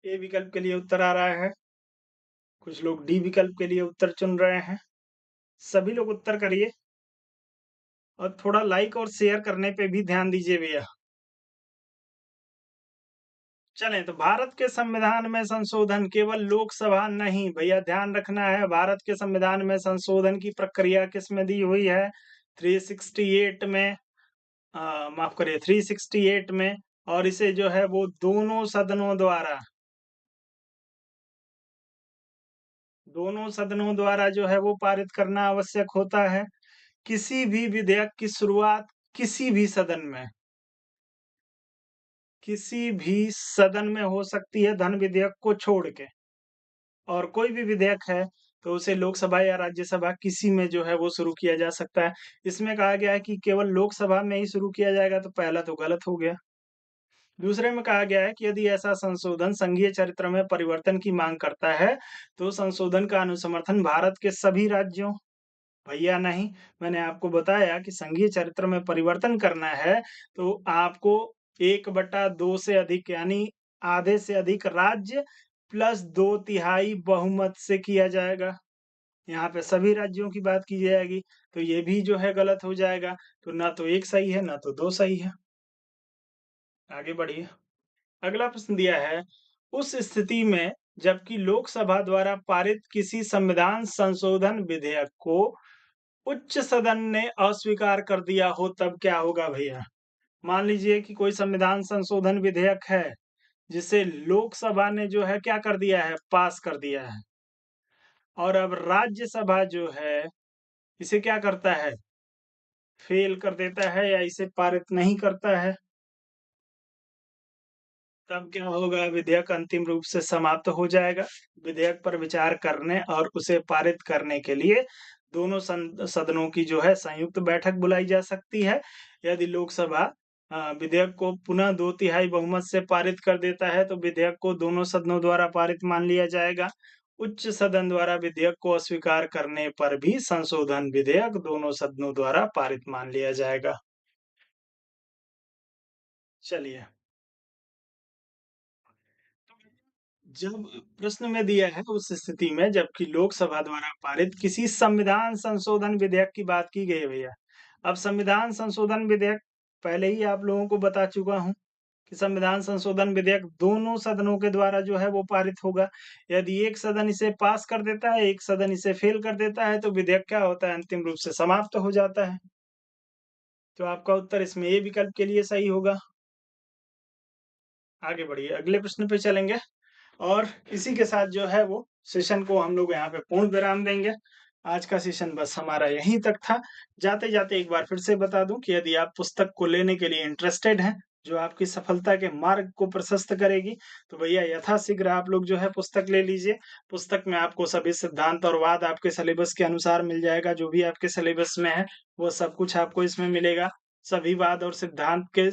ए विकल्प के लिए उत्तर आ रहा है, कुछ लोग डी विकल्प के लिए उत्तर चुन रहे हैं। सभी लोग उत्तर करिए और थोड़ा लाइक और शेयर करने पे भी ध्यान दीजिए भैया। चलें, तो भारत के संविधान में संशोधन केवल लोकसभा नहीं, भैया ध्यान रखना है, भारत के संविधान में संशोधन की प्रक्रिया किसमें दी हुई है? 368 में माफ़ करिए 368 में और इसे जो है वो दोनों सदनों द्वारा जो है वो पारित करना आवश्यक होता है। किसी भी विधेयक की शुरुआत किसी भी सदन में किसी भी सदन में हो सकती है धन विधेयक को छोड़ के। और कोई भी विधेयक है, तो उसे लोकसभा या राज्यसभा किसी में जो है वो शुरू किया जा सकता है। इसमें कहा गया है कि केवल लोकसभा में ही शुरू किया जाएगा, तो पहला तो गलत हो गया। दूसरे में कहा गया है कि यदि ऐसा संशोधन संघीय चरित्र में परिवर्तन की मांग करता है, तो संशोधन का अनुसमर्थन भारत के सभी राज्यों। भैया नहीं, मैंने आपको बताया कि संघीय चरित्र में परिवर्तन करना है, तो आपको 1/2 से अधिक यानी आधे से अधिक राज्य प्लस 2 तिहाई बहुमत से किया जाएगा। यहाँ पे सभी राज्यों की बात की जाएगी, तो ये भी जो है गलत हो जाएगा। तो ना तो 1 सही है, ना तो 2 सही है। आगे बढ़िए। अगला प्रश्न दिया है, उस स्थिति में जबकि लोकसभा द्वारा पारित किसी संविधान संशोधन विधेयक को उच्च सदन ने अस्वीकार कर दिया हो, तब क्या होगा भैया? मान लीजिए कि कोई संविधान संशोधन विधेयक है, जिसे लोकसभा ने जो है क्या कर दिया है, पास कर दिया है। और अब राज्यसभा जो है, इसे क्या करता है? फेल कर देता है या इसे पारित नहीं करता है। तब क्या होगा? विधेयक अंतिम रूप से समाप्त हो जाएगा। विधेयक पर विचार करने और उसे पारित करने के लिए दोनों सदनों की जो है संयुक्त बैठक बुलाई जा सकती है। यदि लोकसभा विधेयक को पुनः 2/3 बहुमत से पारित कर देता है, तो विधेयक को दोनों सदनों द्वारा पारित मान लिया जाएगा। उच्च सदन द्वारा विधेयक को अस्वीकार करने पर भी संशोधन विधेयक दोनों सदनों द्वारा पारित मान लिया जाएगा। चलिए। जब प्रश्न में दिया है उस स्थिति में जबकि लोकसभा द्वारा पारित किसी संविधान संशोधन विधेयक की बात की गई है भैया। अब संविधान संशोधन विधेयक पहले ही आप लोगों को बता चुका हूँ कि संविधान संशोधन विधेयक दोनों सदनों के द्वारा जो है वो पारित होगा। यदि एक सदन इसे पास कर देता है, एक सदन इसे फेल कर देता है, तो विधेयक क्या होता है? अंतिम रूप से समाप्त हो जाता है। तो आपका उत्तर इसमें ए विकल्प के लिए सही होगा। आगे बढ़िए, अगले प्रश्न पे चलेंगे। और इसी के साथ जो है वो सेशन को हम लोग यहाँ पे पूर्ण विराम देंगे। आज का सेशन बस हमारा यहीं तक था। जाते-जाते एक बार फिर से बता दूँ कि यदि आप पुस्तक को लेने के लिए इंटरेस्टेड हैं, जो आपकी सफलता के मार्ग को प्रशस्त करेगी, तो भैया यथाशीघ्र आप लोग जो है पुस्तक ले लीजिए। पुस्तक में आपको सभी सिद्धांत और वाद आपके सिलेबस के अनुसार मिल जाएगा, जो भी आपके सिलेबस में है, वो सब कुछ आपको इसमें मिलेगा। सभी वाद और सिद्धांत के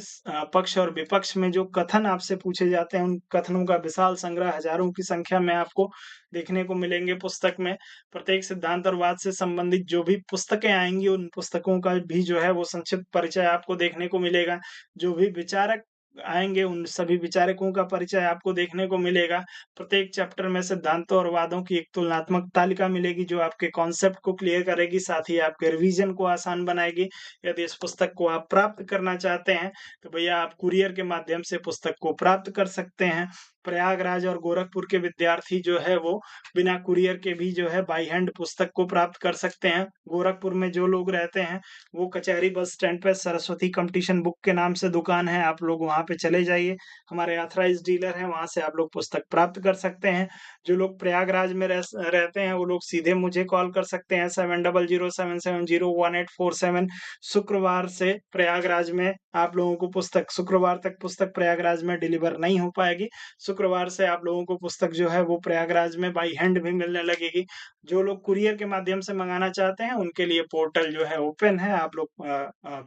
पक्ष और विपक्ष में जो कथन आपसे पूछे जाते हैं, उन कथनों का विशाल संग्रह हज़ारों की संख्या में आपको देखने को मिलेंगे पुस्तक में। प्रत्येक सिद्धांत और वाद से संबंधित जो भी पुस्तकें आएँगी, उन पुस्तकों का भी जो है वो संक्षिप्त परिचय आपको देखने को मिलेगा। जो भी विचारक आएँगे, उन सभी विचारकों का परिचय आपको देखने को मिलेगा। प्रत्येक चैप्टर में सिद्धांतों और वादों की एक तुलनात्मक तालिका मिलेगी, जो आपके कॉन्सेप्ट को क्लियर करेगी, साथ ही आपके रिवीजन को आसान बनाएगी। यदि इस पुस्तक को आप प्राप्त करना चाहते हैं, तो भैया आप कुरियर के माध्यम से पुस्तक को प्राप्त कर सकते हैं। प्रयागराज और गोरखपुर के विद्यार्थी जो है वो बिना कुरियर के भी जो है बाय हैंड पुस्तक को प्राप्त कर सकते हैं। गोरखपुर में जो लोग रहते हैं, वो कचहरी बस स्टैंड पे सरस्वती कॉम्पिटिशन बुक के नाम से दुकान है, आप लोग वहाँ पे चले जाइए। हमारे ऑथराइज़्ड डीलर हैं, वहाँ से आप लोग पुस्तक प्राप्त कर सकते हैं। जो लोग प्रयागराज में रहते हैं, वो लोग सीधे मुझे कॉल कर सकते हैं 7007701847। शुक्रवार से प्रयागराज में आप लोगों को पुस्तक शुक्रवार तक पुस्तक प्रयागराज में डिलीवर नहीं हो पाएगी। शुक्रवार से आप लोगों को पुस्तक जो है वो प्रयागराज में बाय हैंड भी मिलने लगेगी। जो लोग कुरियर के माध्यम से मंगाना चाहते हैं, उनके लिए पोर्टल जो है ओपन है। आप लोग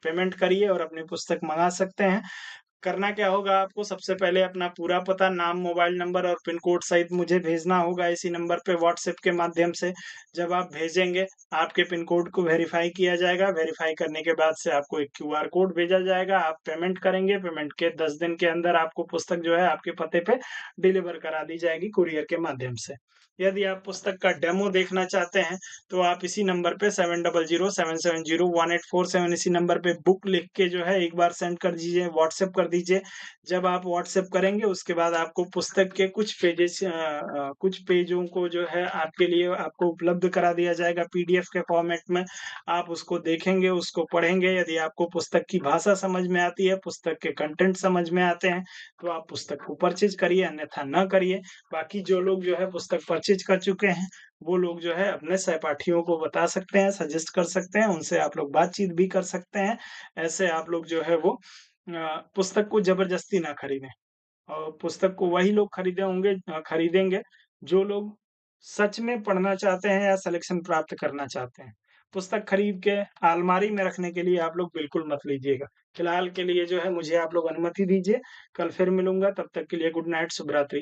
पेमेंट करिए और अपनी पुस्तक मंगा सकते हैं। करना क्या होगा आपको सबसे पहले अपना पूरा पता, नाम, मोबाइल नंबर और पिन कोड सहित मुझे भेजना होगा इसी नंबर पे व्हाट्सएप के माध्यम से। जब आप भेजेंगे, आपके पिन कोड को वेरीफ़ाई किया जाएगा। वेरीफ़ाई करने के बाद से आपको एक क्यूआर कोड भेजा जाएगा। आप पेमेंट करेंगे, पेमेंट के 10 दिन के अंदर आपको पुस्तक जो है आपके पते पे डिलीवर करा दी जाएगी कुरियर के माध्यम से। यदि आप पुस्तक का डेमो देखना चाहते हैं, तो आप इसी नंबर पे 7007701847 इसी नंबर पे बुक लिख के जो है एक बार सेंड कर दीजिए, व्हाट्सएप कर दीजिए। जब आप व्हाट्सएप करेंगे उसके बाद आपको पुस्तक के कुछ पेजों को जो है आपके लिए आपको उपलब्ध करा दिया जाएगा पीडीएफ के फॉर्मेट में। आप उसको देखेंगे, उसको पढ़ेंगे। यदि आपको पुस्तक की भाषा समझ में आती है, पुस्तक के कंटेंट समझ में आते हैं, तो आप पुस्तक को परचेज़ करिए, अन्यथा ना करिए। बाकी जो लोग जो है पुस्तक परचेज़ कर चुके हैं, वो लोग जो है अपने सहपाठियों को बता सकते हैं, सजेस्ट कर सकते हैं, उनसे आप लोग बातचीत भी कर सकते हैं। ऐसे आप लोग जो है वो पुस्तक को ज़बरदस्ती ना खरीदें। और पुस्तक को वही लोग खरीदेंगे जो लोग सच में पढ़ना चाहते हैं या सलेक्शन प्राप्त करना चाहते हैं। पुस्तक खरीद के अलमारी में रखने के लिए आप लोग बिल्कुल मत लीजिएगा। फिलहाल के लिए जो है मुझे आप लोग अनुमति दीजिए। कल फिर मिलूँगा, तब तक के लिए गुड नाइट, शुभ रात्रि।